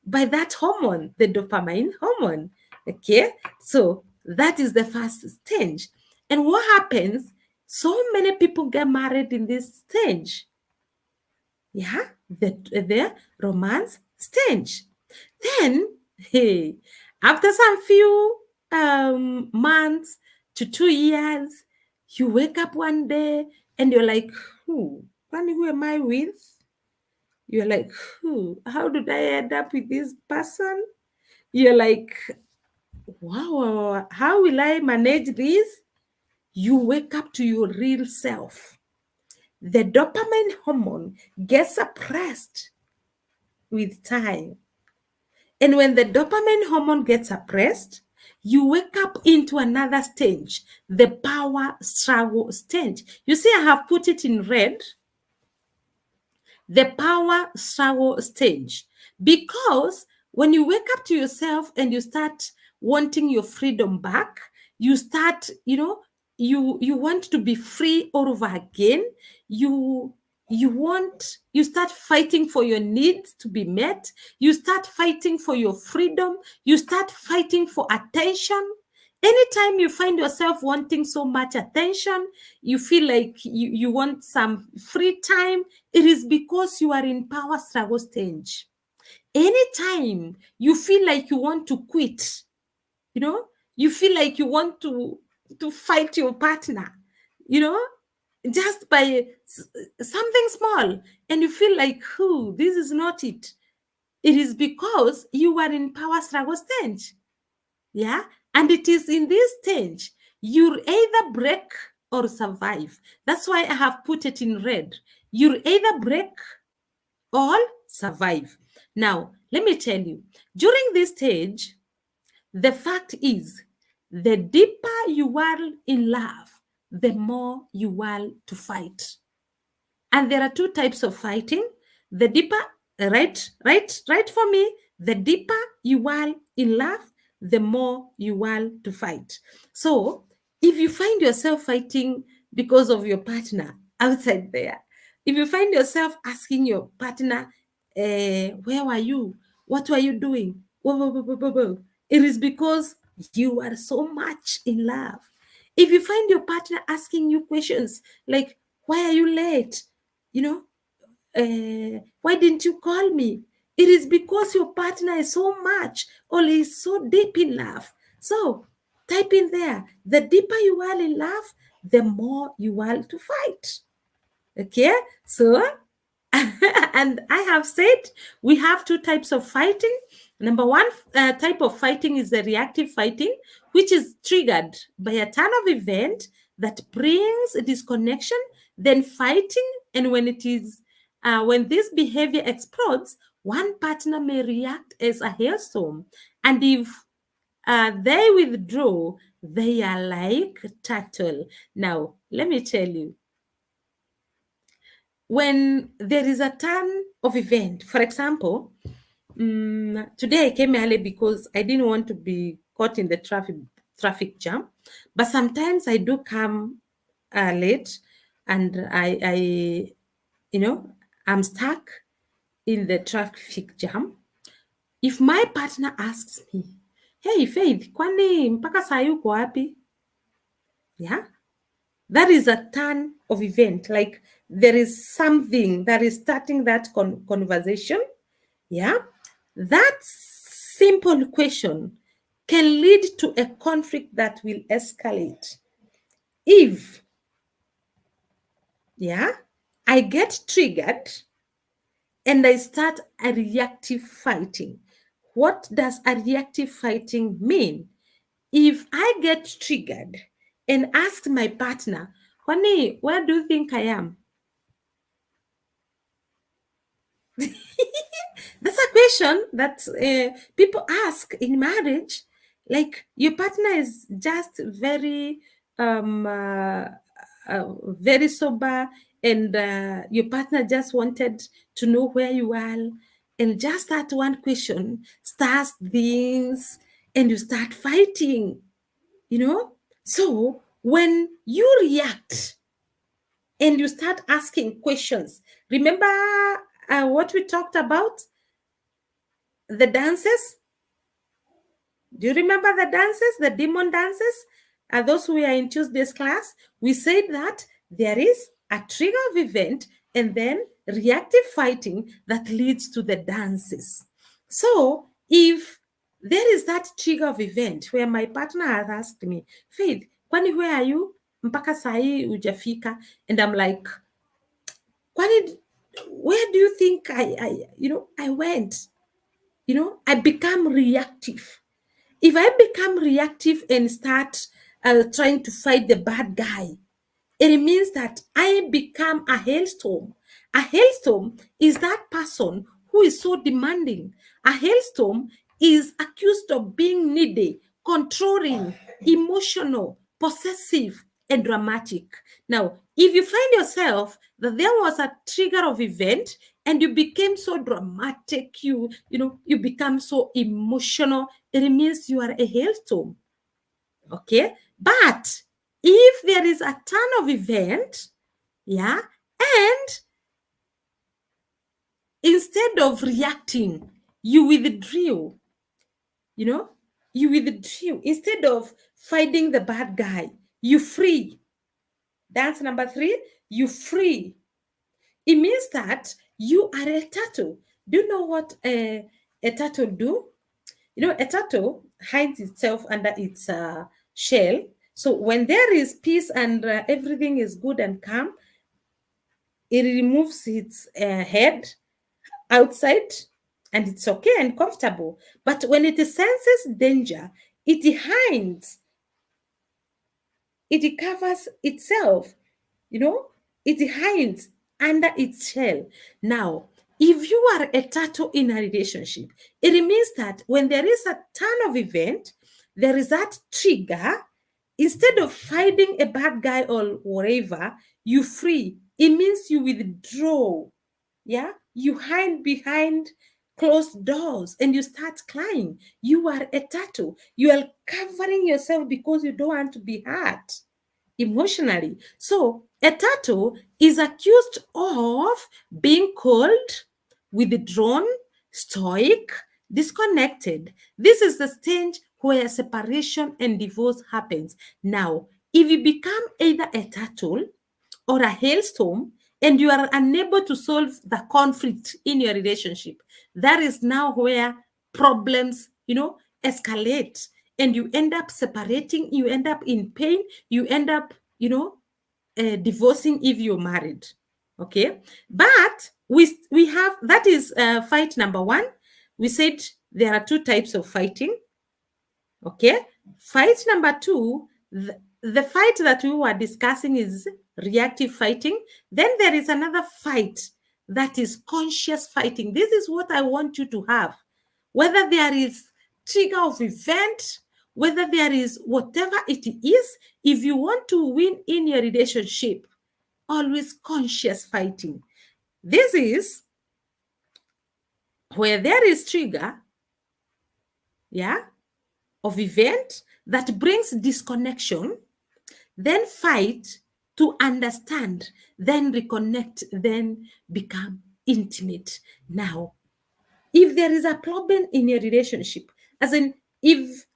Speaker 1: by that hormone, the dopamine hormone. Okay, so that is the first stage. And what happens? So many people get married in this stage. Yeah, the romance stage. Then, hey, after some few months to 2 years, you wake up one day and you're like, who am I with? You're like, how did I end up with this person? You're like, wow, how will I manage this? You wake up to your real self. The dopamine hormone gets suppressed with time. And when the dopamine hormone gets suppressed, you wake up into another stage, the power struggle stage. You see, I have put it in red, the power struggle stage. Because when you wake up to yourself and you start wanting your freedom back, you start, you want to be free all over again. You start fighting for your needs to be met. You start fighting for your freedom. You start fighting for attention. Anytime you find yourself wanting so much attention, you feel like you want some free time, it is because you are in power struggle stage. Anytime you feel like you want to quit, you feel like you want to fight your partner, you know, just by something small, and you feel like, this is not it. It is because you are in power struggle stage. Yeah. And it is in this stage you either break or survive. That's why I have put it in red. You either break or survive. Now, let me tell you, during this stage, the fact is, the deeper you are in love, the more you are to fight. And there are two types of fighting. The deeper, right for me, the deeper you are in love, the more you are to fight. So if you find yourself fighting because of your partner outside there, if you find yourself asking your partner, where were you? What were you doing? Whoa, whoa, whoa, whoa, whoa, whoa. It is because you are so much in love. If you find your partner asking you questions like, why are you late? You know, why didn't you call me? It is because your partner is so much or is so deep in love. So type in there, the deeper you are in love, the more you are to fight. Okay, so And I have said we have two types of fighting. Number one type of fighting is the reactive fighting, which is triggered by a turn of event that brings a disconnection, then fighting. And when this behavior explodes, one partner may react as a hailstorm. And if they withdraw, they are like turtle. Now, let me tell you, when there is a turn of event, for example, today I came early because I didn't want to be caught in the traffic jam. But sometimes I do come late, and you know, I'm stuck in the traffic jam. If my partner asks me, "Hey Faith, kwani mpaka saa hii uko wapi?" Yeah, that is a turn of event. Like there is something that is starting that conversation. Yeah, that simple question can lead to a conflict that will escalate if, yeah, I get triggered and I start a reactive fighting. What does a reactive fighting mean? If I get triggered and ask my partner, "Honey, where do you think I am?" That's a question that people ask in marriage. Like your partner is just very sober, and your partner just wanted to know where you are, and just that one question starts things, and you start fighting. So when you react and you start asking questions, remember what we talked about, the dances. Do you remember the dances, the demon dances? Those who are in Tuesday's class, we said that there is a trigger of event and then reactive fighting that leads to the dances. So if there is that trigger of event where my partner has asked me, "Faith, kwani where are you? Mpaka sahi ujafika." And I'm like, "Kwani, where do you think I went?" I become reactive. If I become reactive and start trying to fight the bad guy, it means that I become a hailstorm. A hailstorm is that person who is so demanding. A hailstorm is accused of being needy, controlling, emotional, possessive, and dramatic. Now, if you find yourself that there was a trigger of event and you became so dramatic, you become so emotional, it means you are a hailstorm. Okay, but if there is a turn of event, yeah, and instead of reacting, you withdrew, you know you withdrew. Instead of fighting the bad guy, you free. That's number 3. You free. It means that you are a turtle. Do you know what a turtle do? A turtle hides itself under its shell. So when there is peace and everything is good and calm, it removes its head outside, and it's okay and comfortable. But when it senses danger, it hides, it covers itself, you know, it hides under its shell. Now, if you are a turtle in a relationship, it means that when there is a turn of event, there is that trigger. Instead of fighting a bad guy or whatever, you free. It means you withdraw. Yeah, you hide behind closed doors and you start crying. You are a turtle. You are covering yourself because you don't want to be hurt emotionally. So a turtle is accused of being cold, withdrawn, stoic, disconnected. This is the stage where separation and divorce happens. Now, if you become either a turtle or a hailstorm and you are unable to solve the conflict in your relationship, that is now where problems, escalate, and you end up separating, you end up in pain, you end up, divorcing if you're married. Okay. But we have, that is fight number one. We said there are two types of fighting. Okay. Fight number two, the fight that we were discussing is reactive fighting. Then there is another fight that is conscious fighting. This is what I want you to have. Whether there is trigger of event, whether there is whatever it is, if you want to win in your relationship, always conscious fighting. This is where there is trigger, yeah, of event that brings disconnection, then fight to understand, then reconnect, then become intimate. Now, if there is a problem in your relationship, as in, if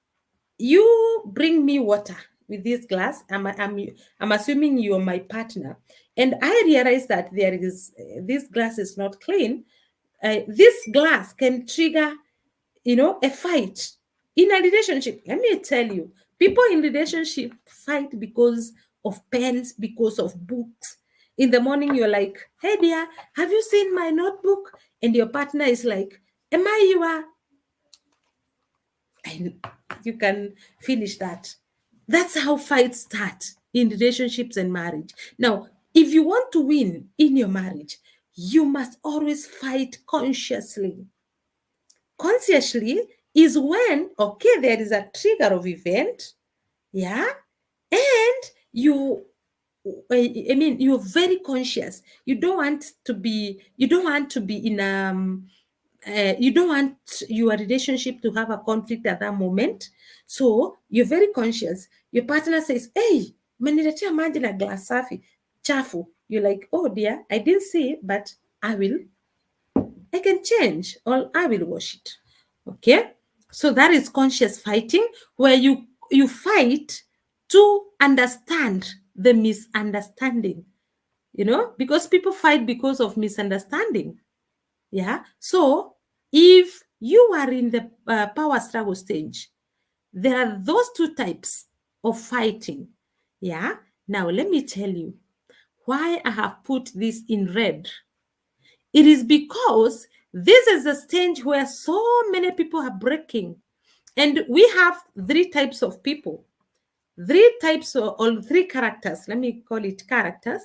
Speaker 1: you bring me water with this glass, I'm assuming you're my partner, and I realize that there is this glass is not clean, this glass can trigger, a fight in a relationship. Let me tell you, people in relationship fight because of pens, because of books. In the morning, you're like, "Hey, dear, have you seen my notebook?" And your partner is like, "Am I your?" And you can finish that. That's how fights start in relationships and marriage. Now, if you want to win in your marriage, you must always fight consciously. Consciously is when, okay, there is a trigger of event, yeah, and you're very conscious. You don't want to be in you don't want your relationship to have a conflict at that moment. So you're very conscious. Your partner says, "Hey, umeniletea maji na glass safi chafu." You're like, "Oh dear, I didn't see, but I can change, or I will wash it." Okay. So that is conscious fighting, where you fight to understand the misunderstanding, because people fight because of misunderstanding. Yeah. So if you are in the power struggle stage, there are those two types of fighting. Yeah. Now, let me tell you why I have put this in red. It is because this is a stage where so many people are breaking. And we have three types of people, three types of, or three characters. Let me call it characters,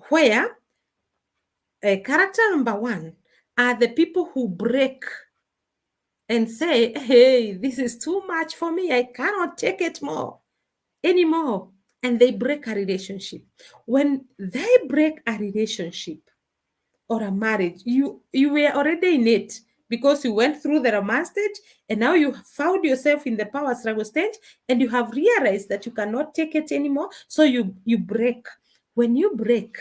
Speaker 1: where character number one are the people who break and say, "Hey, this is too much for me. I cannot take it more anymore." And they break a relationship. When they break a relationship or a marriage, you were already in it because you went through the romance stage, and now you found yourself in the power struggle stage, and you have realized that you cannot take it anymore. So you break. When you break,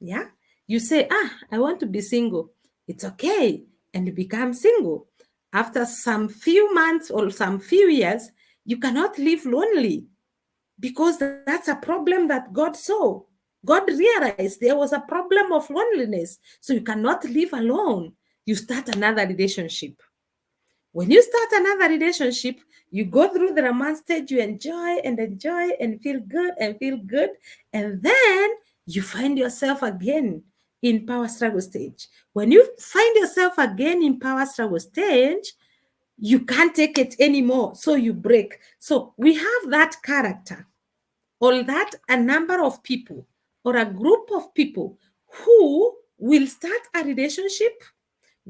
Speaker 1: yeah, you say, "I want to be single." It's okay. And you become single. After some few months or some few years, you cannot live lonely, because that's a problem that God saw. God realized there was a problem of loneliness. So you cannot live alone. You start another relationship. When you start another relationship, you go through the romance stage, you enjoy and feel good and feel good. And then you find yourself again in power struggle stage. When you find yourself again in power struggle stage, you can't take it anymore. So you break. So we have that character, or that a number of people or a group of people who will start a relationship,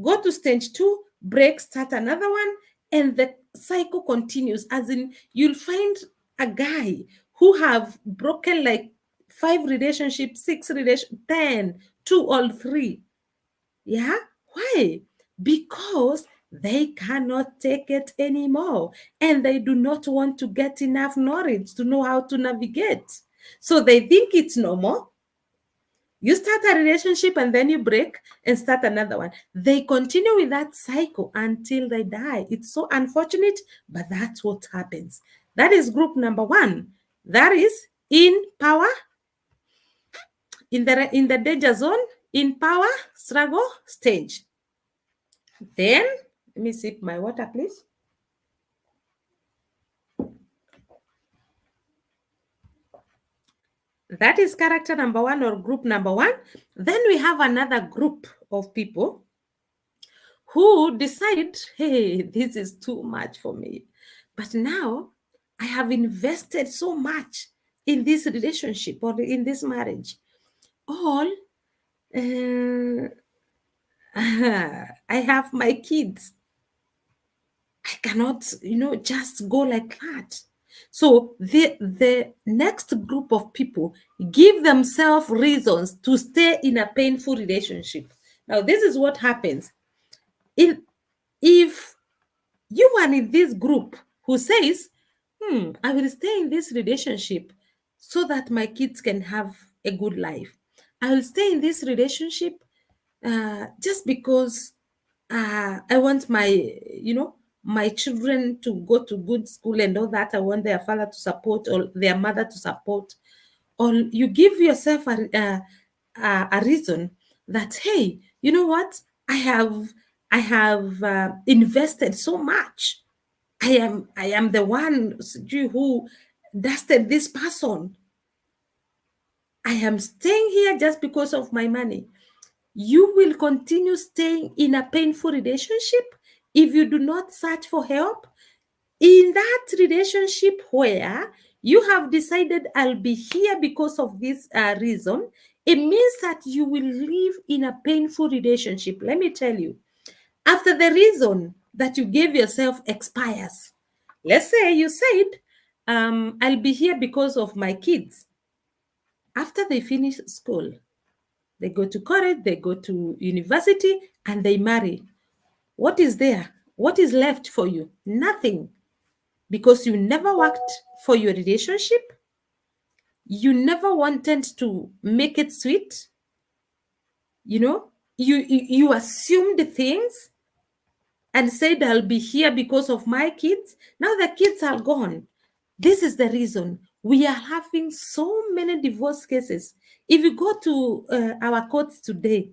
Speaker 1: go to stage two, break, start another one, and the cycle continues. As in, you'll find a guy who have broken like 5 relationships, 6 relationships, 10, 2 or 3. Yeah. Why? Because they cannot take it anymore, and they do not want to get enough knowledge to know how to navigate. So they think it's normal. You start a relationship and then you break and start another one. They continue with that cycle until they die. It's so unfortunate, but that's what happens. That is group number one. That is in power, in the danger zone, in power struggle stage. Then, let me sip my water, please. That is character number one or group number one. Then we have another group of people who decide, hey, this is too much for me. But now I have invested so much in this relationship or in this marriage. All I have my kids. I cannot, just go like that. So the next group of people give themselves reasons to stay in a painful relationship. Now, this is what happens. If you are in this group who says, I will stay in this relationship so that my kids can have a good life. I will stay in this relationship just because I want my children to go to good school and all that. I want their father to support or their mother to support. Or you give yourself a reason that, hey, you know what? I have invested so much. I am the one who dusted this person. I am staying here just because of my money. You will continue staying in a painful relationship if you do not search for help in that relationship where you have decided I'll be here because of this reason. It means that you will live in a painful relationship. Let me tell you, after the reason that you gave yourself expires, let's say you said, I'll be here because of my kids. After they finish school, they go to college, they go to university, and they marry. What is there? What is left for you? Nothing. Because you never worked for your relationship. You never wanted to make it sweet. You assumed things and said, I'll be here because of my kids. Now the kids are gone. This is the reason we are having so many divorce cases. If you go to our courts today,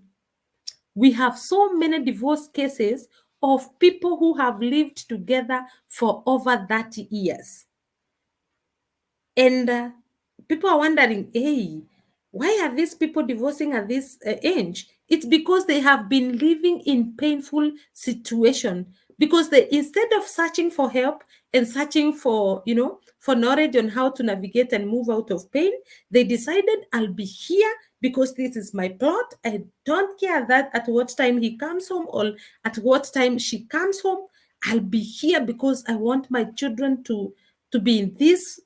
Speaker 1: we have so many divorce cases of people who have lived together for over 30 years. And people are wondering, hey, why are these people divorcing at this age? It's because they have been living in painful situation. Because they, instead of searching for help and searching for knowledge on how to navigate and move out of pain, they decided, I'll be here because this is my plot. I don't care that at what time he comes home or at what time she comes home. I'll be here because I want my children to be in this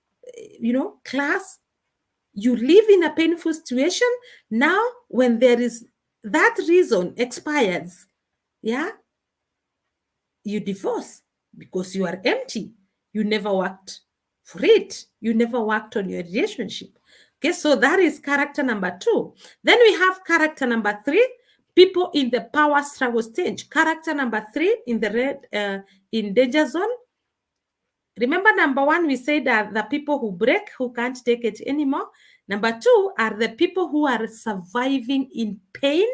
Speaker 1: class. You live in a painful situation. Now when there is that reason expires, yeah, you divorce because you are empty. You never worked for it. You never worked on your relationship. Okay, so that is character number two. Then we have character number three, people in the power struggle stage. Character number three in the red, in danger zone. Remember, number one, we said that the people who break, who can't take it anymore. Number two are the people who are surviving in pain.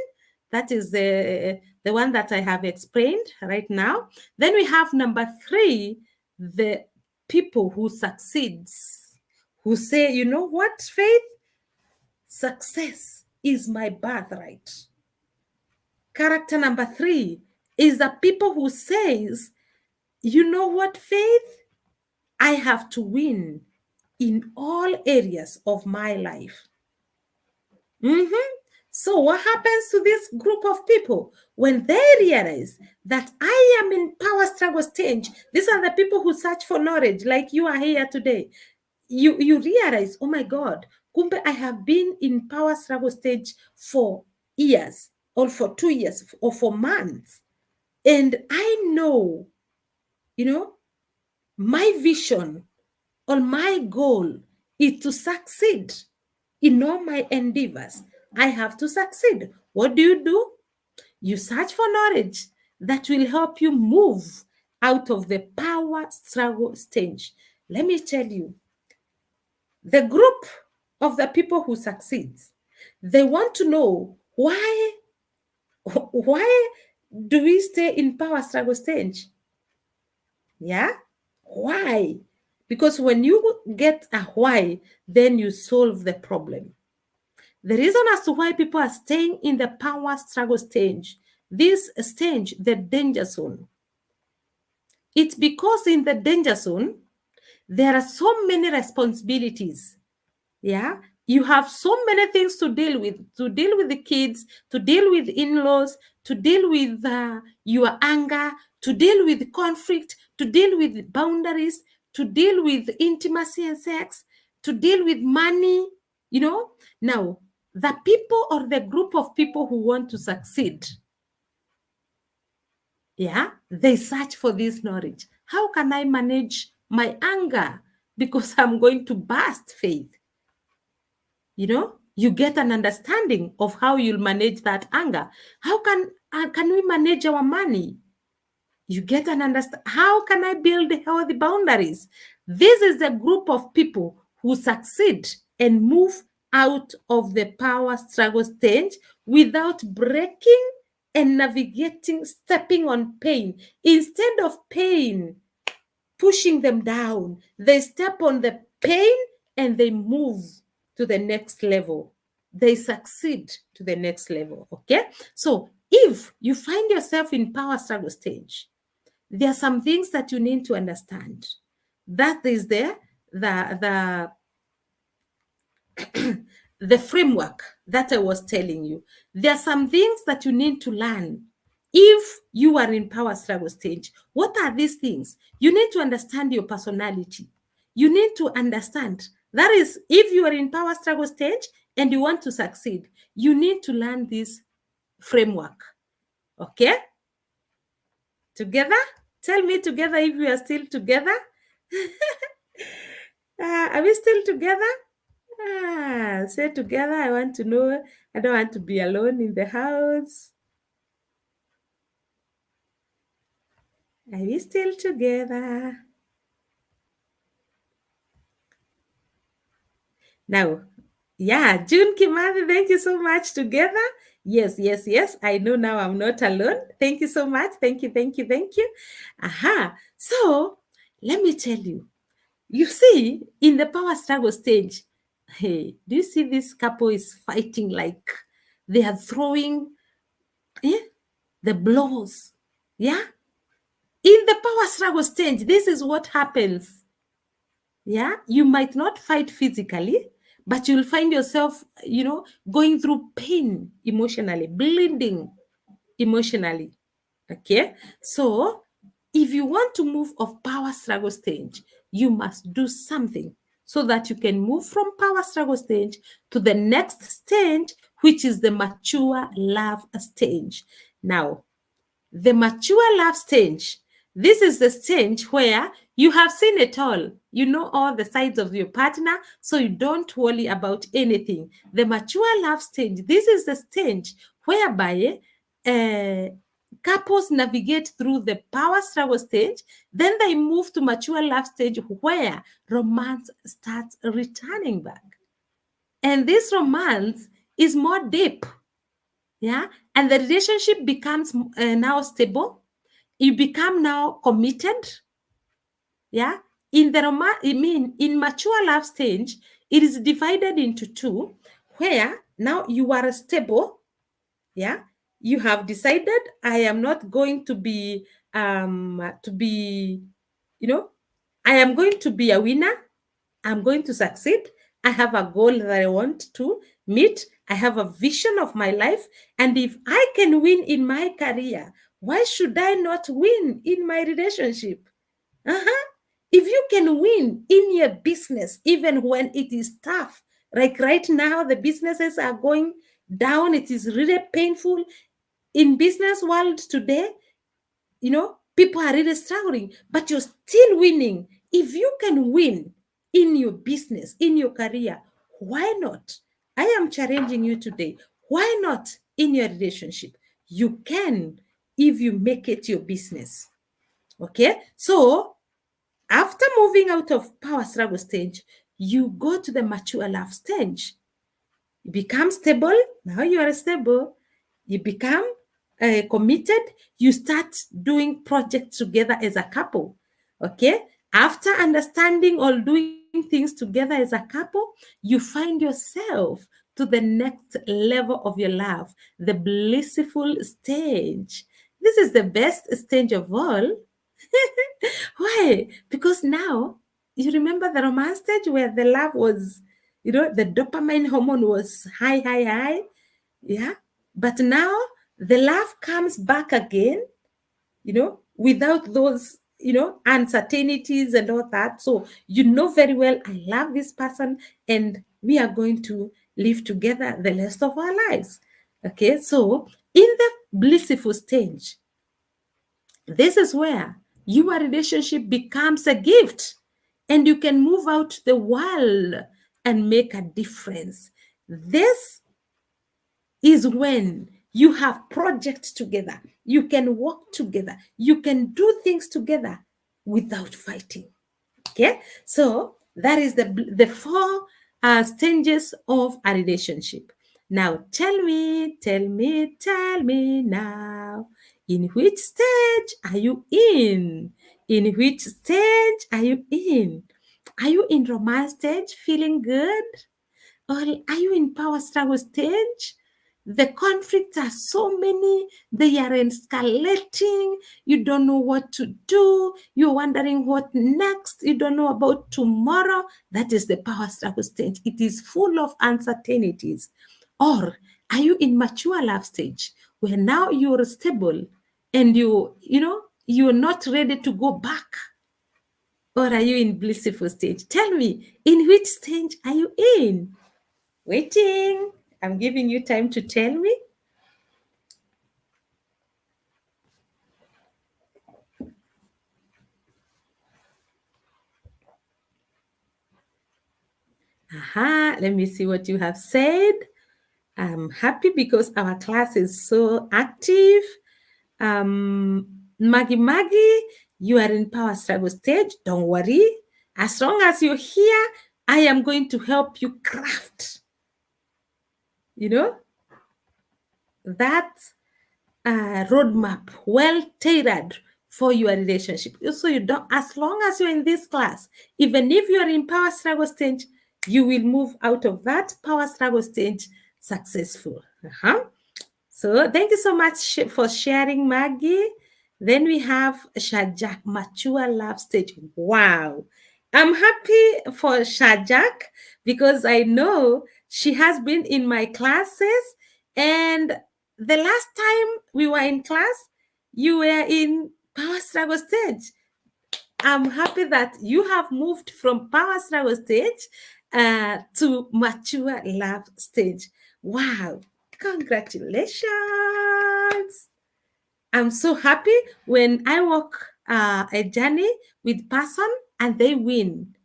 Speaker 1: That is the one that I have explained right now. Then we have number three, the people who succeeds, who say, you know what, Faith? Success is my birthright. Character number three is the people who says, you know what, Faith? I have to win in all areas of my life. So what happens to this group of people when they realize that I am in power struggle stage? These are the people who search for knowledge, like you are here today. You realize, oh my God, kumbe, I have been in power struggle stage for years, or for 2 years, or for months. And I know, my vision or my goal is to succeed in all my endeavors. I have to succeed. What do? You search for knowledge that will help you move out of the power struggle stage. Let me tell you, the group of the people who succeeds, they want to know why do we stay in power struggle stage? Yeah? Why? Because when you get a why, then you solve the problem. The reason as to why people are staying in the power struggle stage, this stage, the danger zone, it's because in the danger zone, there are so many responsibilities. Yeah. You have so many things to deal with the kids, to deal with in-laws, to deal with your anger, to deal with conflict, to deal with boundaries, to deal with intimacy and sex, to deal with money, you know. Now, the people or the group of people who want to succeed, yeah, they search for this knowledge. How can I manage my anger? Because I'm going to burst, Faith. You get an understanding of how you'll manage that anger. How can we manage our money? You get an understand. How can I build healthy boundaries? This is a group of people who succeed and move out of the power struggle stage without breaking and navigating, stepping on pain. Instead of pain pushing them down, they step on the pain and they move to the next level. They succeed to the next level. Okay. So if you find yourself in power struggle stage, there are some things that you need to understand. That is the the framework that I was telling you. There are some things that you need to learn if you are in power struggle stage. What are these things? You need to understand your personality. You need to understand that is, if you are in power struggle stage and you want to succeed, you need to learn this framework. Okay? Together? Tell me together if we are still together. Are we still together? Say together. I want to know. I don't want to be alone in the house. Are we still together? Now, yeah, June Kimathi, thank you so much. Together. Yes, yes, yes. I know now I'm not alone. Thank you so much. Thank you, thank you, thank you. Aha. So let me tell you. You see, in the power struggle stage, hey, do you see this couple is fighting like they are throwing the blows? Yeah. In the power struggle stage, this is what happens. Yeah. You might not fight physically, but you'll find yourself, going through pain emotionally, bleeding emotionally. Okay. So if you want to move of power struggle stage, you must do something so that you can move from power struggle stage to the next stage, which is the mature love stage. Now, the mature love stage, this is the stage where you have seen it all. You know all the sides of your partner, so you don't worry about anything. The mature love stage, this is the stage whereby couples navigate through the power struggle stage, then they move to mature love stage where romance starts returning back. And this romance is more deep. Yeah. And the relationship becomes now stable. You become now committed. Yeah. In mature love stage, it is divided into two, where now you are stable. Yeah. You have decided, I am not going to be I am going to be a winner. I'm going to succeed. I have a goal that I want to meet. I have a vision of my life. And if I can win in my career, why should I not win in my relationship? Uh-huh. If you can win in your business, even when it is tough, like right now, the businesses are going down. It is really painful. In business world today, people are really struggling, but you're still winning. If you can win in your business, in your career, why not? I am challenging you today. Why not in your relationship? You can, if you make it your business. Okay. So after moving out of power struggle stage, you go to the mature love stage. You become stable. Now you are stable. You become committed. You start doing projects together as a couple. Okay. After understanding or doing things together as a couple, you find yourself to the next level of your love, the blissful stage. This is the best stage of all. Why? Because now you remember the romance stage where the love was, the dopamine hormone was high, high, high. Yeah. But now the love comes back again, without those, uncertainties and all that. So you know very well, I love this person and we are going to live together the rest of our lives. Okay. So in the blissful stage, this is where your relationship becomes a gift and you can move out the world and make a difference. This is when you have projects together. You can work together. You can do things together without fighting. Okay, so that is the four stages of a relationship. Now, tell me now, in which stage are you in? In which stage are you in? Are you in romance stage, feeling good? Or are you in power struggle stage? The conflicts are so many, they are escalating. You don't know what to do. You're wondering what next. You don't know about tomorrow. That is the power struggle stage. It is full of uncertainties. Or are you in mature love stage where now you're stable and you're not ready to go back? Or are you in blissful stage? Tell me, in which stage are you in? Waiting. I'm giving you time to tell me. Aha, let me see what you have said. I'm happy because our class is so active. Maggie, you are in power struggle stage. Don't worry. As long as you're here, I am going to help you craft, you know, that roadmap well tailored for your relationship. So you don't, as long as you're in this class, even if you're in power struggle stage, you will move out of that power struggle stage successful. So thank you so much for sharing, Maggie. Then we have Shajak, mature love stage. Wow. I'm happy for Shajak because I know she has been in my classes. And the last time we were in class, you were in power struggle stage. I'm happy that you have moved from power struggle stage to mature love stage. Wow. Congratulations. I'm so happy when I walk a journey with person and they win.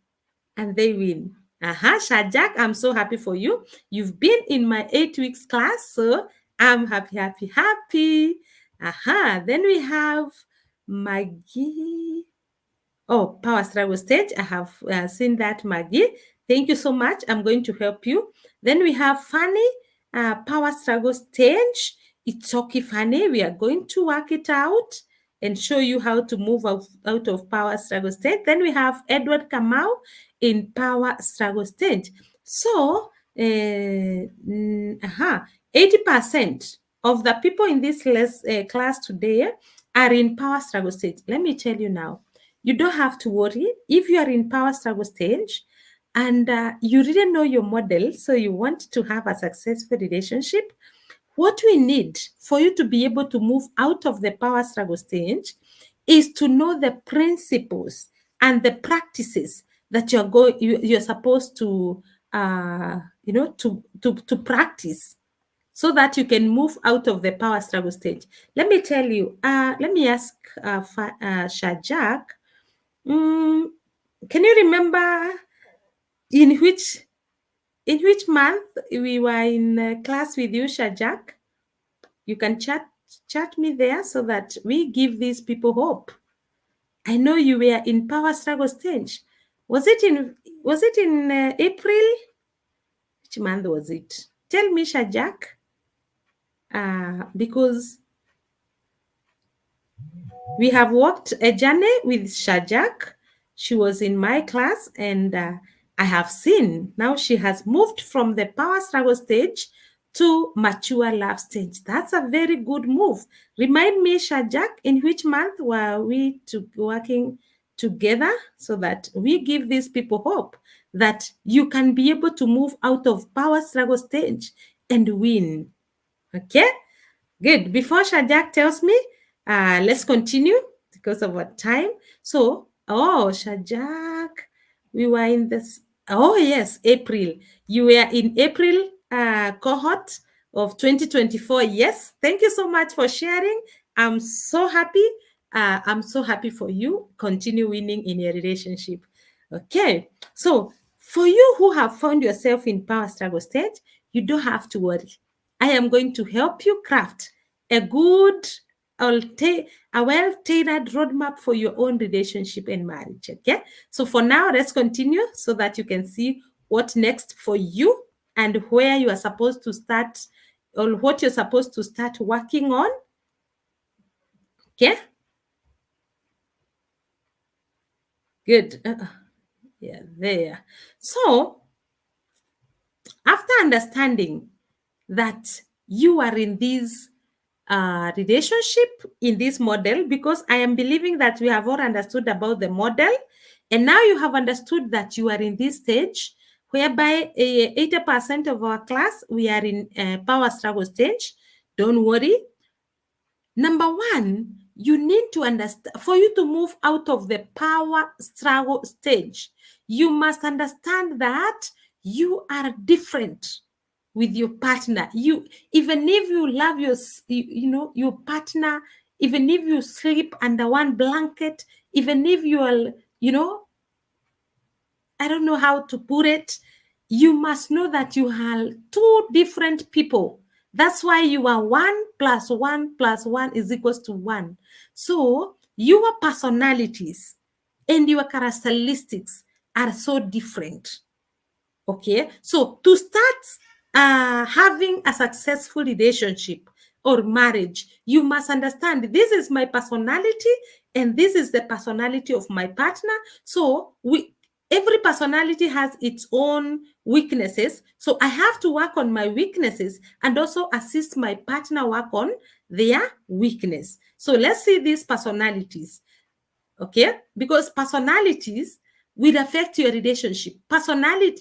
Speaker 1: And they win. Shajak, I'm so happy for you. You've been in my 8 weeks class, so I'm happy, happy, happy. Then we have Maggie. Oh, power struggle stage. I have seen that, Maggie. Thank you so much. I'm going to help you. Then we have Fanny, power struggle stage. It's okay, Fanny. We are going to work it out and show you how to move out of power struggle stage. Then we have Edward Kamau in power struggle stage. So, 80% of the people in this class today are in power struggle stage. Let me tell you now, you don't have to worry if you are in power struggle stage and you really know your model, so you want to have a successful relationship. What we need for you to be able to move out of the power struggle stage is to know the principles and the practices that you're supposed to to practice so that you can move out of the power struggle stage. Let me tell you, let me ask Shajak, can you remember in which month we were in class with you, Shajak? You can chat me there so that we give these people hope. I know you were in power struggle stage. Was it in April? Which month was it? Tell me, Shajak, because we have walked a journey with Shajak She was in my class, and I have seen now she has moved from the power struggle stage to mature love stage. That's a very good move. Remind me, Shajak, in which month were we working together so that we give these people hope that you can be able to move out of power struggle stage and win. Okay? Good. Before Shajak tells me, let's continue because of our time. So, Shajak, we were in this. Oh, yes, April. You were in April cohort of 2024. Yes. Thank you so much for sharing. I'm so happy. I'm so happy for you. Continue winning in your relationship. Okay. So, for you who have found yourself in power struggle stage, you don't have to worry. I am going to help you craft a good, a well-tailored roadmap for your own relationship and marriage. Okay. So for now, let's continue so that you can see what next for you and where you are supposed to start, or what you're supposed to start working on. Okay. Good. Yeah, there. So after understanding that you are in this relationship in this model, because I am believing that we have all understood about the model, and now you have understood that you are in this stage whereby 80% of our class we are in power struggle stage. Don't worry. Number one, you need to understand, for you to move out of the power struggle stage, you must understand that you are different with your partner. You, even if you love your partner, even if you sleep under one blanket, even if you are, I don't know how to put it, you must know that you are two different people. That's why you are 1 + 1 + 1 is equals to 1. So your personalities and your characteristics are so different. Okay, so to start having a successful relationship or marriage, you must understand this is my personality and this is the personality of my partner. So every personality has its own weaknesses. So I have to work on my weaknesses and also assist my partner work on their weakness. So let's see these personalities. Okay, because personalities will affect your relationship.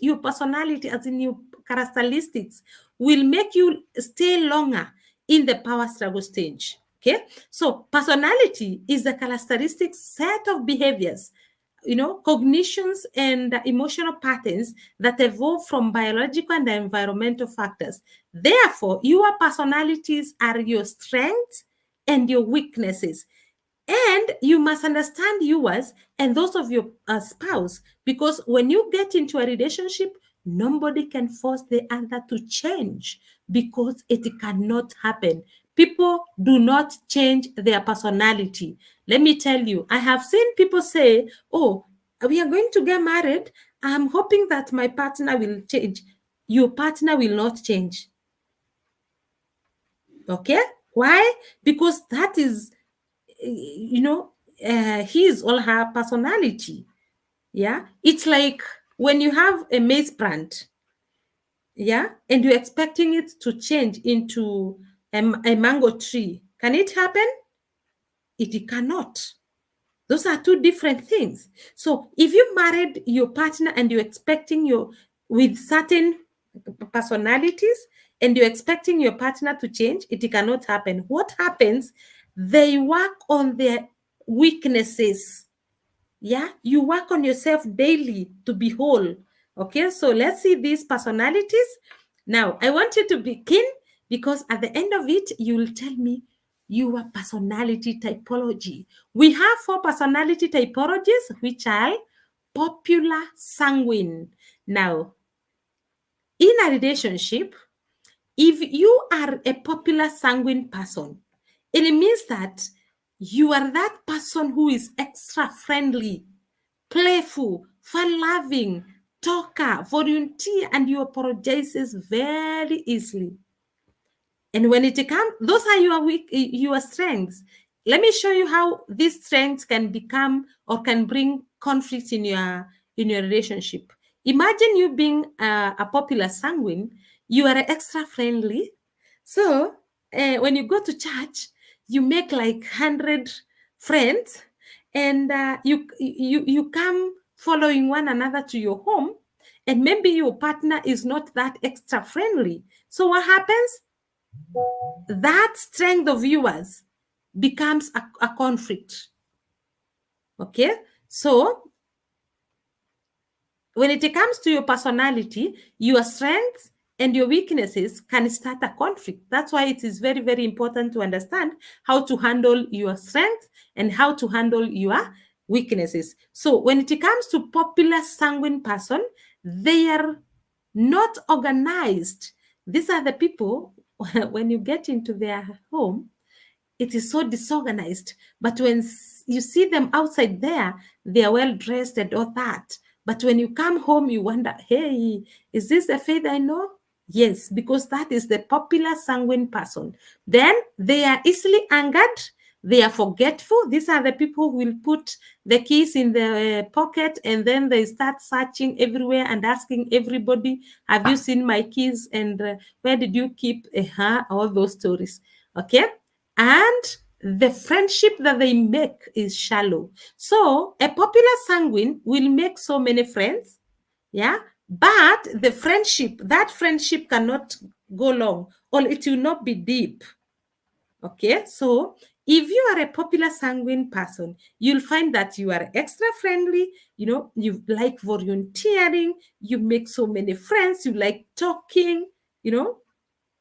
Speaker 1: Your personality, as in your characteristics, will make you stay longer in the power struggle stage. Okay, so personality is the characteristic set of behaviors, cognitions and emotional patterns that evolve from biological and environmental factors. Therefore, your personalities are your strengths and your weaknesses. And you must understand yours and those of your spouse, because when you get into a relationship, nobody can force the other to change, because it cannot happen. People do not change their personality. Let me tell you, I have seen people say, oh, we are going to get married. I'm hoping that my partner will change. Your partner will not change. Okay? Why? Because that is his or her personality. Yeah, it's like when you have a maize plant, yeah, and you're expecting it to change into a mango tree. Can it happen? It cannot. Those are two different things. So if you married your partner and you're expecting with certain personalities and you're expecting your partner to change, it cannot happen. What happens? They work on their weaknesses. Yeah, you work on yourself daily to be whole. Okay, so let's see these personalities. Now, I want you to begin, because at the end of it, you will tell me your personality typology. We have 4 personality typologies, which are popular, sanguine. Now, in a relationship, if you are a popular sanguine person, it means that you are that person who is extra friendly, playful, fun-loving, talker, volunteer, and you apologizes very easily. And when it comes, those are your strengths. let me show you how these strengths can become or can bring conflict in your relationship. Imagine you being a popular sanguine. You are extra friendly. So when you go to church, you make like 100 friends, and you come following one another to your home, and maybe your partner is not that extra friendly. So what happens? That strength of yours becomes a conflict. Okay, so when it comes to your personality, your strengths and your weaknesses can start a conflict. That's why it is very, very important to understand how to handle your strengths and how to handle your weaknesses. So when it comes to popular sanguine person, they are not organized. These are the people when you get into their home, it is so disorganized. But when you see them outside there, they are well dressed and all that. But when you come home, you wonder, hey, is this the faith I know? Yes, because that is the popular sanguine person. Then they are easily angered. They are forgetful. These are the people who will put the keys in the pocket and then they start searching everywhere and asking everybody, have you seen my keys? And where did you keep all those stories? Okay. And the friendship that they make is shallow. So a popular sanguine will make so many friends, yeah, but the friendship, that friendship cannot go long or it will not be deep. Okay, so if you are a popular sanguine person, you'll find that you are extra friendly, you like volunteering, you make so many friends, you like talking,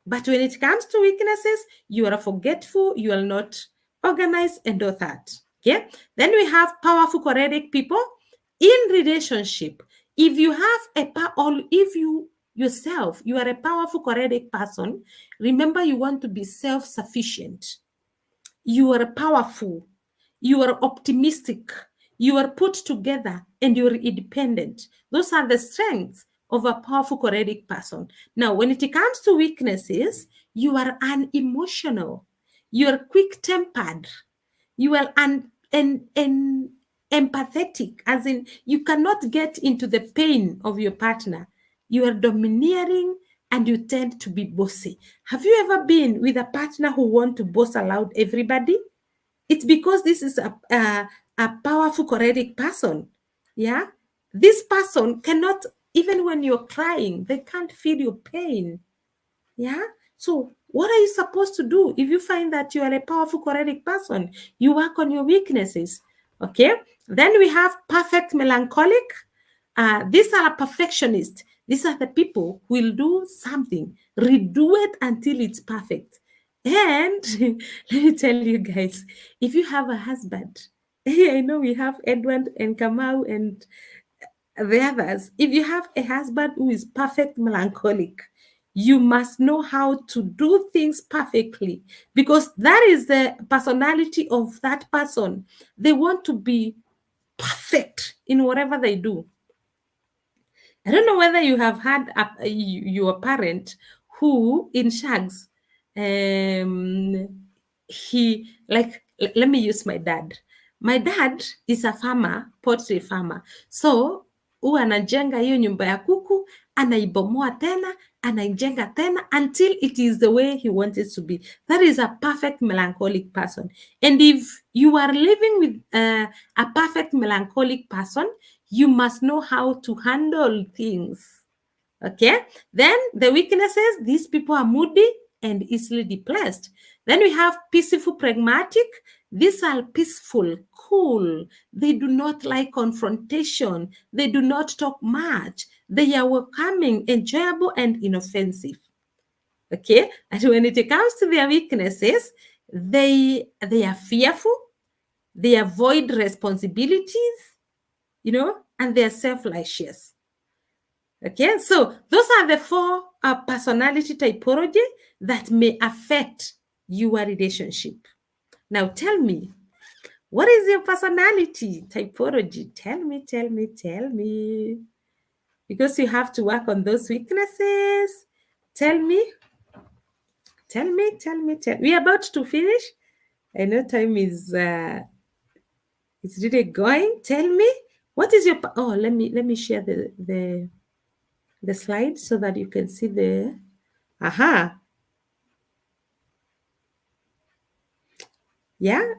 Speaker 1: but when it comes to weaknesses, you are forgetful, you are not organized, and all that. Okay. Then we have powerful, choleric people in relationship. If you have or if you yourself, you are a powerful, choleric person, remember you want to be self-sufficient. You are powerful, you are optimistic, you are put together, and you're independent. Those are the strengths of a powerful, choleric person. Now, when it comes to weaknesses, you are unemotional, you are quick tempered, you are empathetic, as in you cannot get into the pain of your partner. You are domineering and you tend to be bossy. Have you ever been with a partner who want to boss aloud everybody? It's because this is a powerful, choleric person. Yeah. This person cannot, even when you're crying, they can't feel your pain. Yeah. So what are you supposed to do if you find that you are a powerful, choleric person? You work on your weaknesses. Okay. Then we have perfect melancholic. These are perfectionists. These are the people who will do something, redo it until it's perfect. And let me tell you guys, if you have a husband, I know we have Edward and Kamau and the others. If you have a husband who is perfect melancholic, you must know how to do things perfectly because that is the personality of that person. They want to be perfect in whatever they do. I don't know whether you have had your parent who in shags, let me use my dad. My dad is a farmer, poultry farmer. So huwa anajenga hiyo nyumba ya kuku, anaibomoa tena, anaijenga tena until it is the way he wants it to be. That is a perfect melancholic person. And if you are living with a perfect melancholic person, you must know how to handle things. Okay. Then the weaknesses, these people are moody and easily depressed. Then we have peaceful, pragmatic. These are peaceful, cool. They do not like confrontation. They do not talk much. They are welcoming, enjoyable, and inoffensive. Okay. And when it comes to their weaknesses, they are fearful. They avoid responsibilities, and they are self-righteous. Okay, so those are the four personality typology that may affect your relationship. Now tell me, what is your personality typology? Tell me, tell me, tell me. Because you have to work on those weaknesses. Tell me, tell me, tell me, tell me. We're about to finish. I know time is really going. Tell me, what is your oh, let me share the slide so that you can see the aha. Yeah,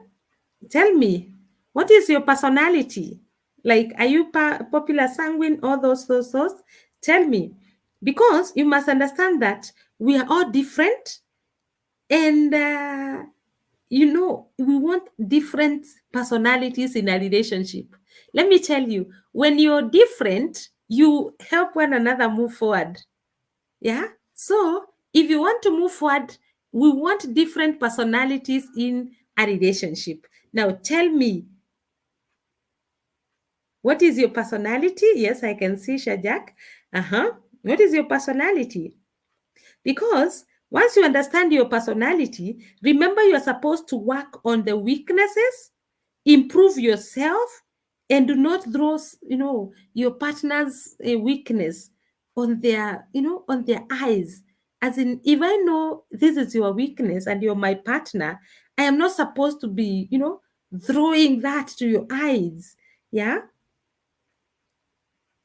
Speaker 1: tell me, what is your personality? Like, are you popular, sanguine, all those? Tell me, because you must understand that we are all different, and we want different personalities in a relationship. Let me tell you, when you're different, you help one another move forward. Yeah. So if you want to move forward, we want different personalities in a relationship. Now tell me, what is your personality? Yes, I can see Shajak. Uh-huh. What is your personality? Because once you understand your personality, remember you are supposed to work on the weaknesses, improve yourself, and do not throw, your partner's weakness on their eyes. As in, if I know this is your weakness and you're my partner, I am not supposed to be, throwing that to your eyes. Yeah.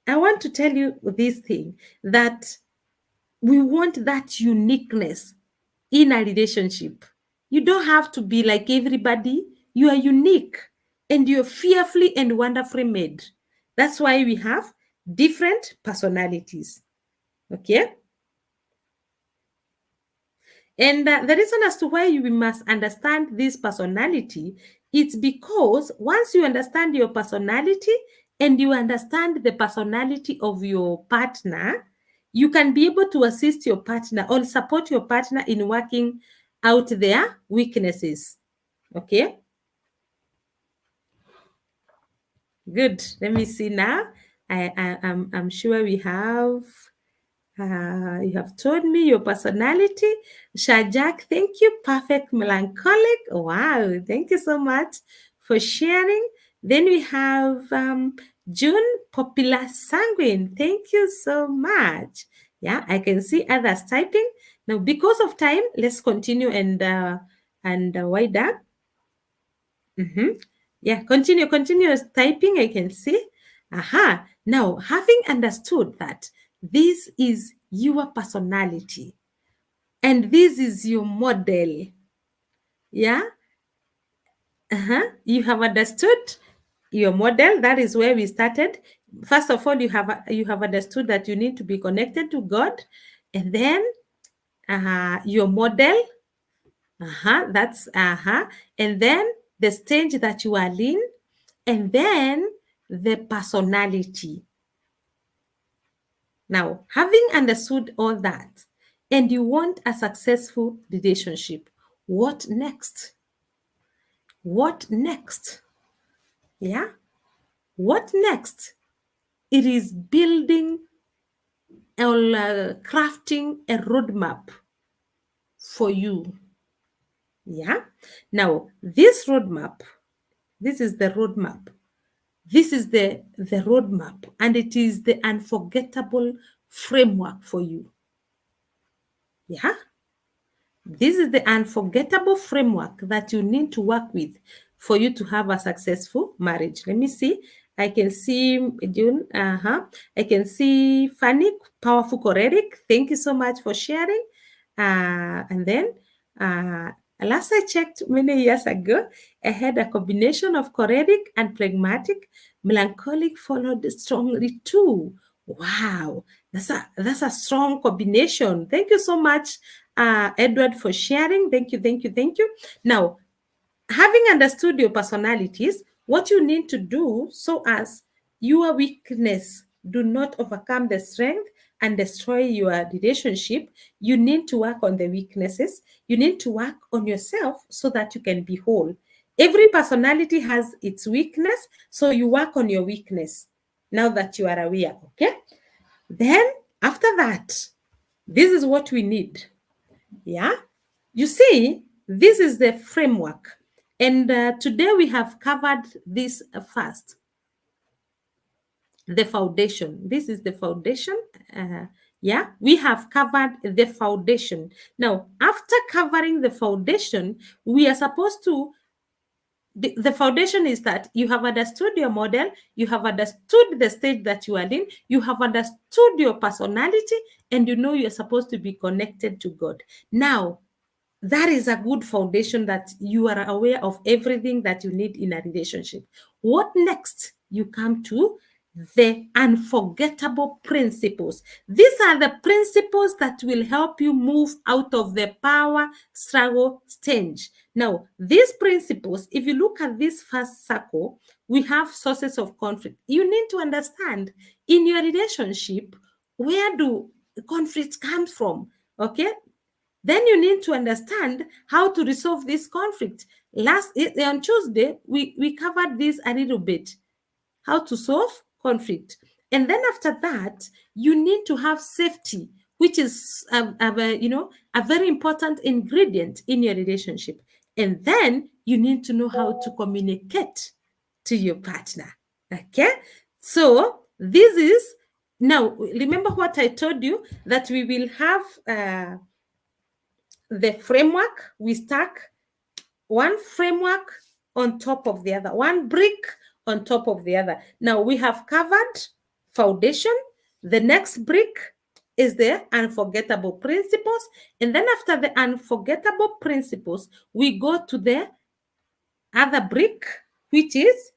Speaker 1: I want to tell you this thing, that we want that uniqueness in a relationship. You don't have to be like everybody. You are unique and you're fearfully and wonderfully made. That's why we have different personalities. Okay. And the reason as to why we must understand this personality, it's because once you understand your personality and you understand the personality of your partner, you can be able to assist your partner or support your partner in working out their weaknesses. Okay, good. Let me see now. I'm sure we have. You have told me your personality. Shajak, thank you. Perfect melancholic. Wow, thank you so much for sharing. Then we have June, popular sanguine. Thank you so much. Yeah, I can see others typing. Now, because of time, let's continue and wind up. Mhm. Yeah, continue typing. I can see. Aha. Now, having understood that this is your personality and this is your model, yeah, you have understood your model. That is where we started. First of all, you have understood that you need to be connected to God, and then your model. That's and then the stage that you are in, and then the personality. Now, having understood all that, and you want a successful relationship, what next? What next? Yeah? What next? It is building or crafting a roadmap for you. Yeah? Now, this roadmap, this is the roadmap. This is the roadmap, and it is the unforgettable framework for you. Yeah? This is the unforgettable framework that you need to work with for you to have a successful marriage. Let me see. I can see June. I can see Fanny, powerful choretic. Thank you so much for sharing. And then, last I checked many years ago, I had a combination of choretic and phlegmatic. Melancholic followed strongly too. Wow, that's a strong combination. Thank you so much, Edward, for sharing. Thank you. Now, having understood your personalities, what you need to do so as your weakness do not overcome the strength and destroy your relationship, you need to work on the weaknesses. You need to work on yourself so that you can be whole. Every personality has its weakness, so you work on your weakness now that you are aware. Okay. Then, after that, this is what we need. Yeah. You see, this is the framework. And today we have covered this first, the foundation. This is the foundation. Yeah, we have covered the foundation. Now, after covering the foundation, we are supposed to the foundation is that you have understood your model, you have understood the stage that you are in, you have understood your personality, and you know you're supposed to be connected to God. Now, that is a good foundation that you are aware of everything that you need in a relationship. What next? You come to the unforgettable principles. These are the principles that will help you move out of the power struggle stage. Now, these principles, if you look at this first circle, we have sources of conflict. You need to understand in your relationship, where do conflicts come from? Okay, then you need to understand how to resolve this conflict. On Tuesday, we covered this a little bit, how to solve conflict. And then after that, you need to have safety, which is a very important ingredient in your relationship. And then you need to know how to communicate to your partner. Okay? So this is now, remember what I told you, that we will have the framework. We stack one framework on top of the other, one brick on top of the other. Now we have covered foundation. The next brick is the unforgettable principles. And then after the unforgettable principles, we go to the other brick, which is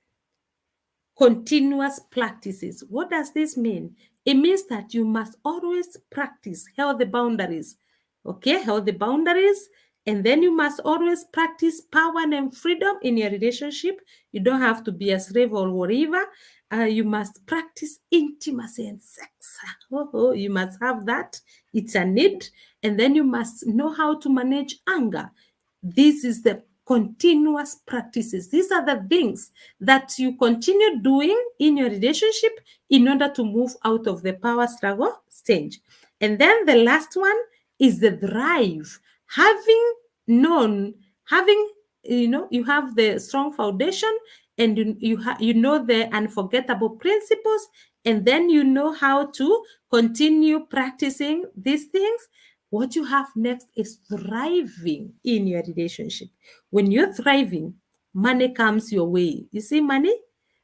Speaker 1: continuous practices. What does this mean? It means that you must always practice healthy boundaries. Okay, healthy boundaries. And then you must always practice power and freedom in your relationship. You don't have to be a slave or whatever. You must practice intimacy and sex. You must have that. It's a need. And then you must know how to manage anger. This is the continuous practices. These are the things that you continue doing in your relationship in order to move out of the power struggle stage. And then the last one is the drive. Having known, you have the strong foundation, and you know the unforgettable principles, and then you know how to continue practicing these things. What you have next is thriving in your relationship. When you're thriving, money comes your way. You see money?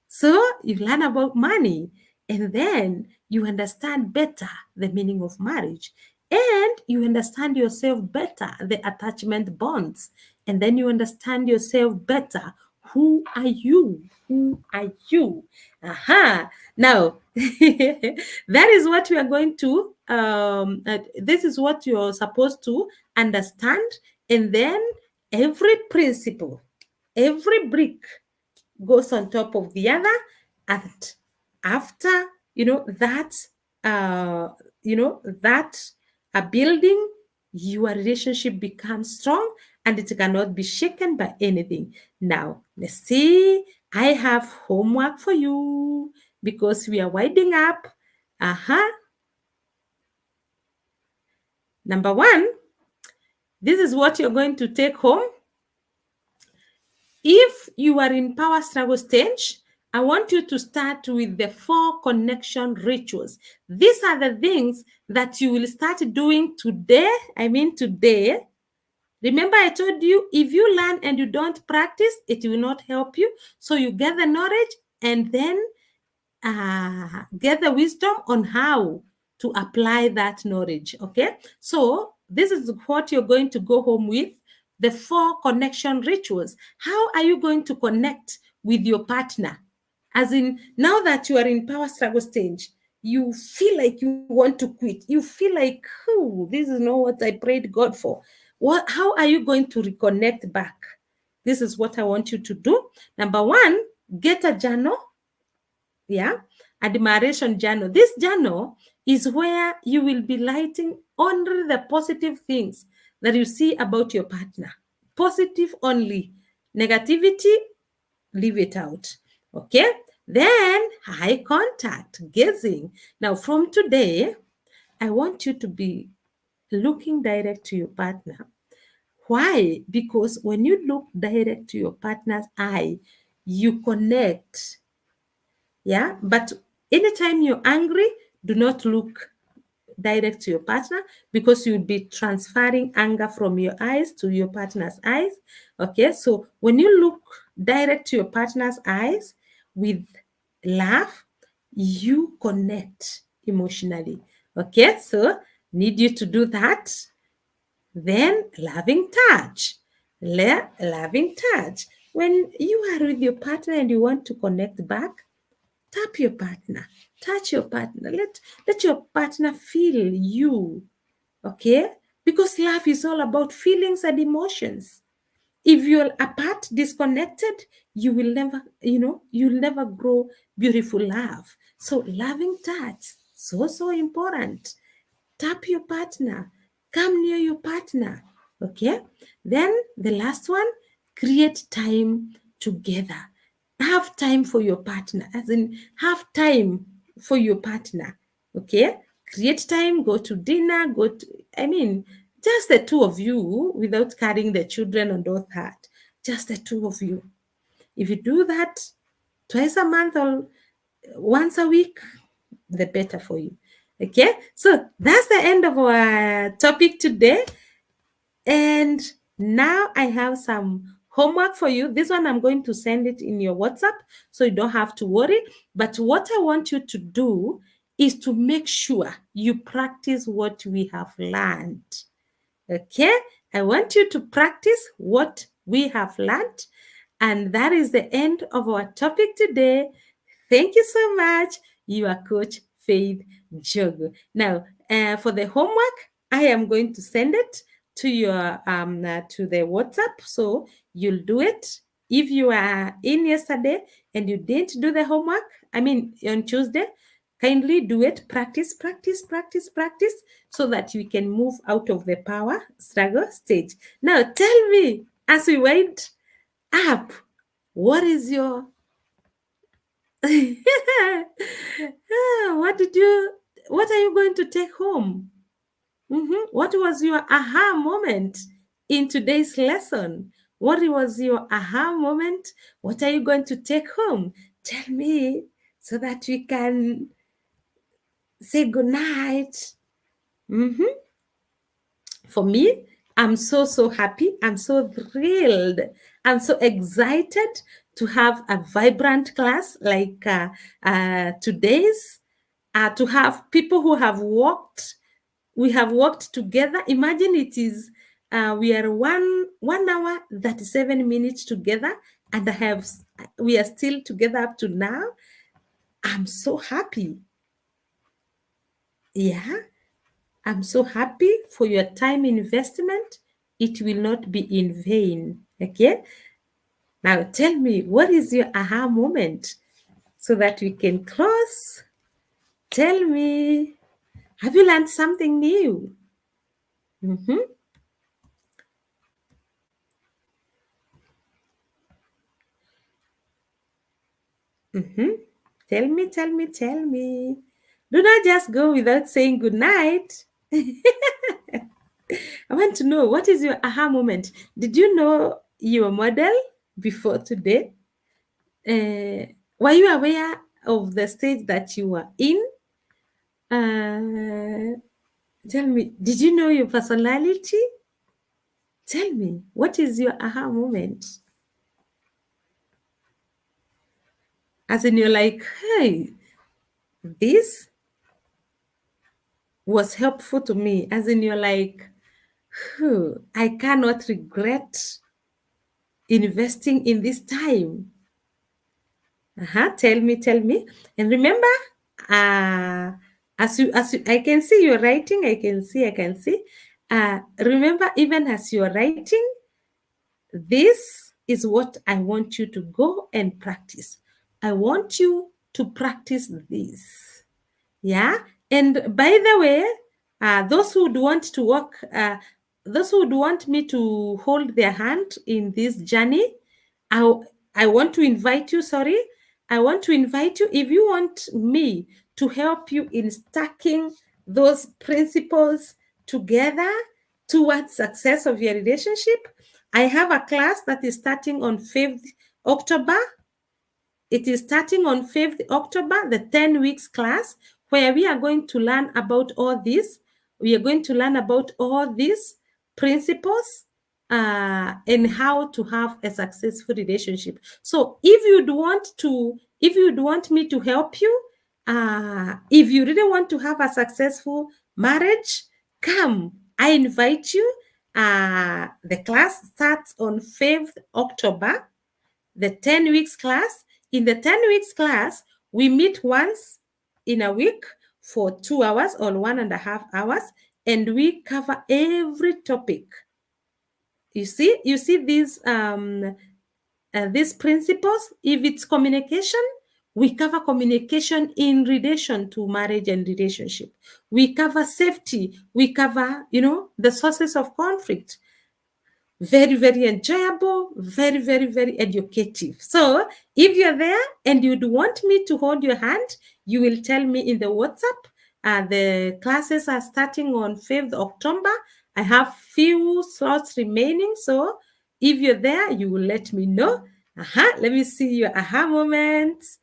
Speaker 1: So you learn about money, and then you understand better the meaning of marriage, and you understand yourself better, the attachment bonds, and then you understand yourself better. Who are you? Who are you? Aha. Now, that is what we are going to, this is what you're supposed to understand. And then every principle, every brick goes on top of the other. And after, that, that a building, your relationship becomes strong and it cannot be shaken by anything. Now, let's see. I have homework for you because we are winding up. Number one, this is what you're going to take home. If you are in power struggle stage, I want you to start with the 4 connection rituals. These are the things that you will start doing today. Today. Remember, I told you, if you learn and you don't practice, it will not help you. So you get the knowledge and then get the wisdom on how to apply that knowledge. Okay, so this is what you're going to go home with, the 4 connection rituals. How are you going to connect with your partner? As in, now that you are in power struggle stage, you feel like you want to quit. You feel like, oh, this is not what I prayed God for. How are you going to reconnect back? This is what I want you to do. Number 1, get a journal. Yeah, admiration journal. This journal is where you will be writing only the positive things that you see about your partner. Positive only. Negativity, leave it out. Okay, then eye contact, gazing. Now from today, I want you to be looking direct to your partner. Why? Because when you look direct to your partner's eye, you connect. Yeah, but anytime you're angry, do not look direct to your partner, because you'll be transferring anger from your eyes to your partner's eyes. Okay, so when you look direct to your partner's eyes with laugh, you connect emotionally. Okay, so need you to do that. Then loving touch. Loving touch. When you are with your partner and you want to connect back, tap your partner, touch your partner. Let your partner feel you. Okay? Because love is all about feelings and emotions. If you're apart, disconnected, you will never, you'll never grow beautiful love. So loving touch, so important. Tap your partner, come near your partner. Okay, then the last one, create time together. Have time for your partner, as in have time for your partner. Okay, create time, go to dinner, I mean, just the two of you without carrying the children on both heart, just the two of you. If you do that twice a month or once a week, the better for you. Okay, so that's the end of our topic today. And now I have some homework for you. This one I'm going to send it in your WhatsApp so you don't have to worry. But what I want you to do is to make sure you practice what we have learned. Okay, I want you to practice what we have learned. And that is the end of our topic today. Thank you so much. You are Coach Faith Jogo. Now, for the homework, I am going to send it to your to the WhatsApp, so you'll do it. If you are in yesterday and you didn't do the homework, I mean on Tuesday, kindly do it. Practice, practice, practice, practice, so that we can move out of the power struggle stage. Now, tell me, as we went up, what is your what are you going to take home? What was your aha moment in today's lesson? What was your aha moment? What are you going to take home? Tell me so that we can say good night. For me, I'm so happy. I'm so thrilled. I'm so excited to have a vibrant class like today's, to have people who have worked. We have worked together. Imagine it is, we are 1 hour, 37 minutes together, and we are still together up to now. I'm so happy. Yeah. I'm so happy for your time investment. It will not be in vain. Okay. Now tell me, what is your aha moment so that we can close? Tell me, have you learned something new? Mm-hmm. Mm-hmm. Tell me, tell me, tell me. Do not just go without saying good night. I want to know, what is your aha moment? Did you know your model before today? Were you aware of the stage that you were in? Uh, Tell me, did you know your personality? Tell me, what is your aha moment? As in, you're like, hey, this was helpful to me. As in, you're like, I cannot regret investing in this time. Tell me, tell me. And remember, uh, I can see you're writing, I can see. Remember, even as you're writing, this is what I want you to go and practice. I want you to practice this. Yeah. And by the way, those who would want to work, those who would want me to hold their hand in this journey, I, I want to invite you, sorry. I want to invite you, if you want me to help you in stacking those principles together towards success of your relationship, I have a class that is starting on 5th October. It is starting on 5th October, the 10 weeks class, where we are going to learn about all this. We are going to learn about all these principles and how to have a successful relationship. So if you'd want me to help you, if you really want to have a successful marriage, come. I invite you. The class starts on 5th October, the 10 weeks class. In the 10 weeks class, we meet once in a week for 2 hours or 1.5 hours, and we cover every topic. You see these principles. If it's communication, we cover communication in relation to marriage and relationship. We cover safety. We cover, the sources of conflict. Very, very enjoyable, very, very, very educative. So if you're there and you'd want me to hold your hand, you will tell me in the WhatsApp. The classes are starting on 5th October. I have few slots remaining. So if you're there, you will let me know. Let me see your aha moments.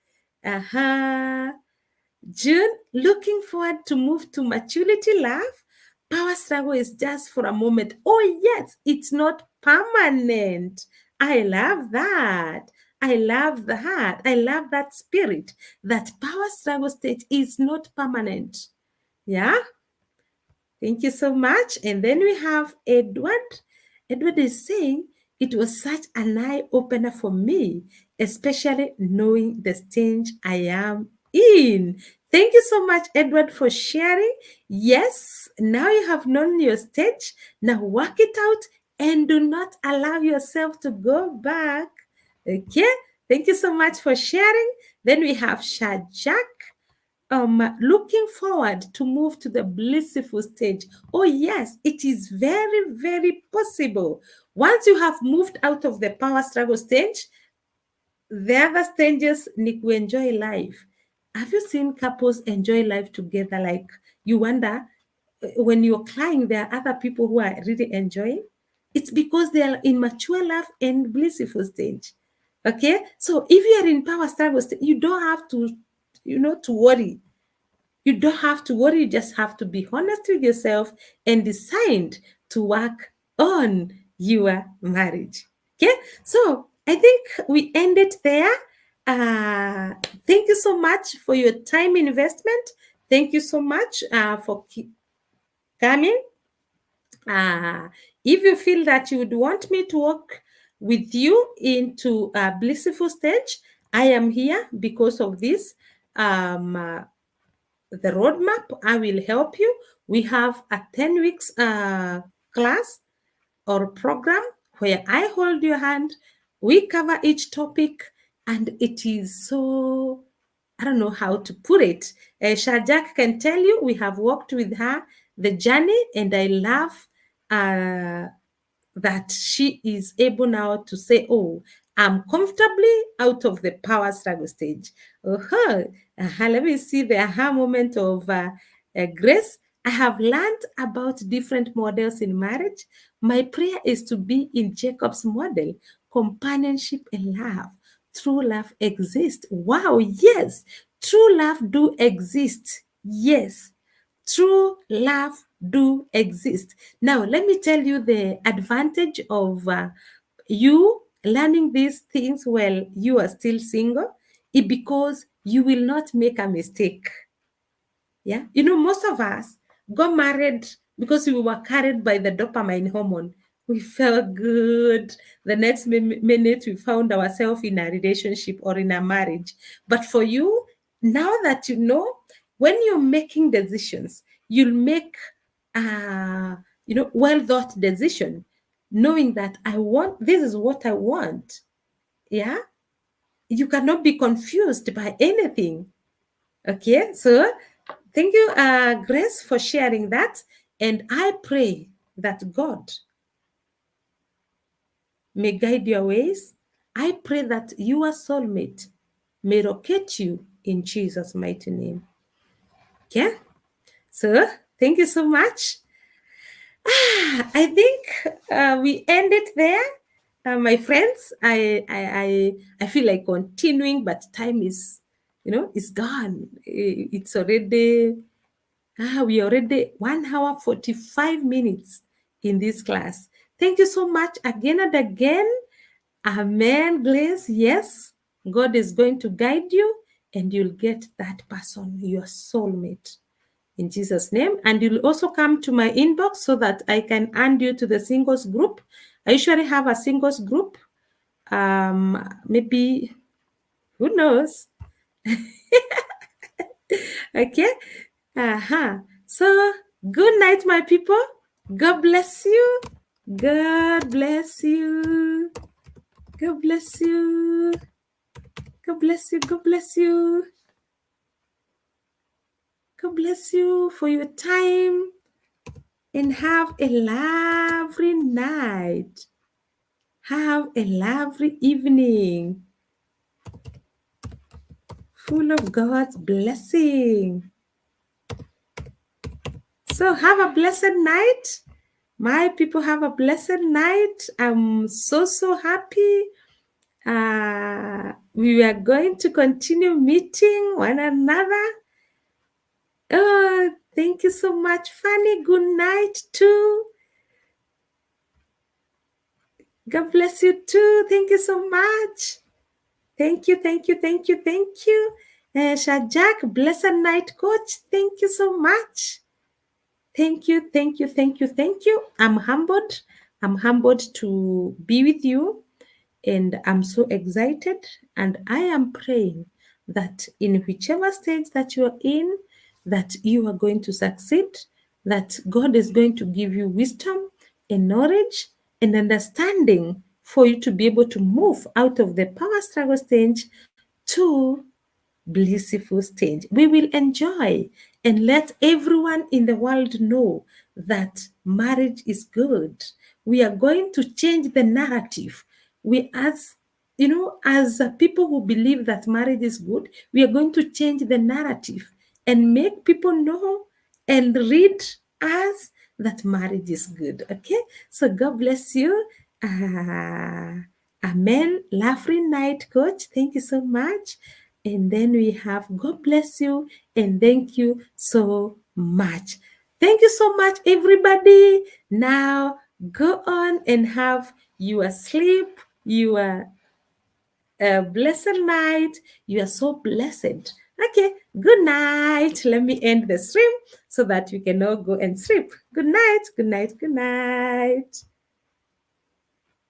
Speaker 1: June, looking forward to move to maturity love. Power struggle is just for a moment. Oh, yes, it's not permanent. I love that. I love that. I love that spirit. That power struggle state is not permanent. Yeah. Thank you so much. And then we have Edward. Edward is saying, it was such an eye opener for me, especially knowing the stage I am in. Thank you so much, Edward, for sharing. Yes, now you have known your stage. Now work it out and do not allow yourself to go back. Okay, thank you so much for sharing. Then we have Shajak. Looking forward to move to the blissful stage. Oh, yes, it is very, very possible. Once you have moved out of the power struggle stage, the other stages need to enjoy life. Have you seen couples enjoy life together? Like, you wonder, when you're crying, there are other people who are really enjoying. It's because they are in mature love and blissful stage. Okay, so if you are in power struggle stage, you don't have to, to worry. You don't have to worry. You just have to be honest with yourself and decide to work on your marriage. Okay, so I think we end it there. Thank you so much for your time investment. Thank you so much for coming. If you feel that you would want me to work with you into a blissful stage, I am here because of this. The roadmap, I will help you. We have a 10 weeks class or program where I hold your hand. We cover each topic, and it is so, I don't know how to put it. Shajak can tell you, we have worked with her the journey, and I love that she is able now to say, oh, I'm comfortably out of the power struggle stage. Let me see the aha moment of Grace. I have learned about different models in marriage. My prayer is to be in Jacob's model, companionship and love. True love exists. Wow, yes. True love do exist. Yes. True love do exist. Now, let me tell you the advantage of you learning these things while you are still single, because you will not make a mistake. Yeah. Most of us got married because we were carried by the dopamine hormone. We felt good. The next minute, we found ourselves in a relationship or in a marriage. But for you, now that you know, when you're making decisions, you'll make, well thought decision, knowing that this is what I want. Yeah. You cannot be confused by anything. Okay. So thank you, Grace, for sharing that. And I pray that God may guide your ways. I pray that your soulmate may locate you in Jesus' mighty name. Okay? So, thank you so much. I think we end it there. My friends, I feel like continuing, but time is gone. It's already we already 1 hour 45 minutes in this class. Thank you so much again and again. Amen, Grace. Yes, God is going to guide you and you'll get that person, your soulmate, in Jesus' name. And you'll also come to my inbox so that I can add you to the singles group. I usually have a singles group. Maybe, who knows? Okay. So, good night, my people. God bless you. God bless you. God bless you. God bless you. God bless you. God bless you for your time and have a lovely night. Have a lovely evening full of God's blessing. So have a blessed night. My people, have a blessed night. I'm so, so happy. We are going to continue meeting one another. Oh, thank you so much, Fanny. Good night, too. God bless you, too. Thank you so much. Thank you, thank you, thank you, thank you. Shajak, blessed night, coach. Thank you so much. Thank you, thank you, thank you, thank you. I'm humbled. I'm humbled to be with you. And I'm so excited. And I am praying that in whichever stage that you're in, that you are going to succeed, that God is going to give you wisdom and knowledge and understanding for you to be able to move out of the power struggle stage to blissful stage. We will enjoy and let everyone in the world know that marriage is good. We are going to change the narrative. We, as you know, as people who believe that marriage is good, we are going to change the narrative and make people know and read us that marriage is good. Okay, so God bless you. Amen. Lovely night, coach. Thank you so much. And then we have God bless you and thank you so much. Thank you so much, everybody. Now go on and have your sleep, your blessed night. You are so blessed. Okay, good night. Let me end the stream so that you can all go and sleep. Good night, good night, good night.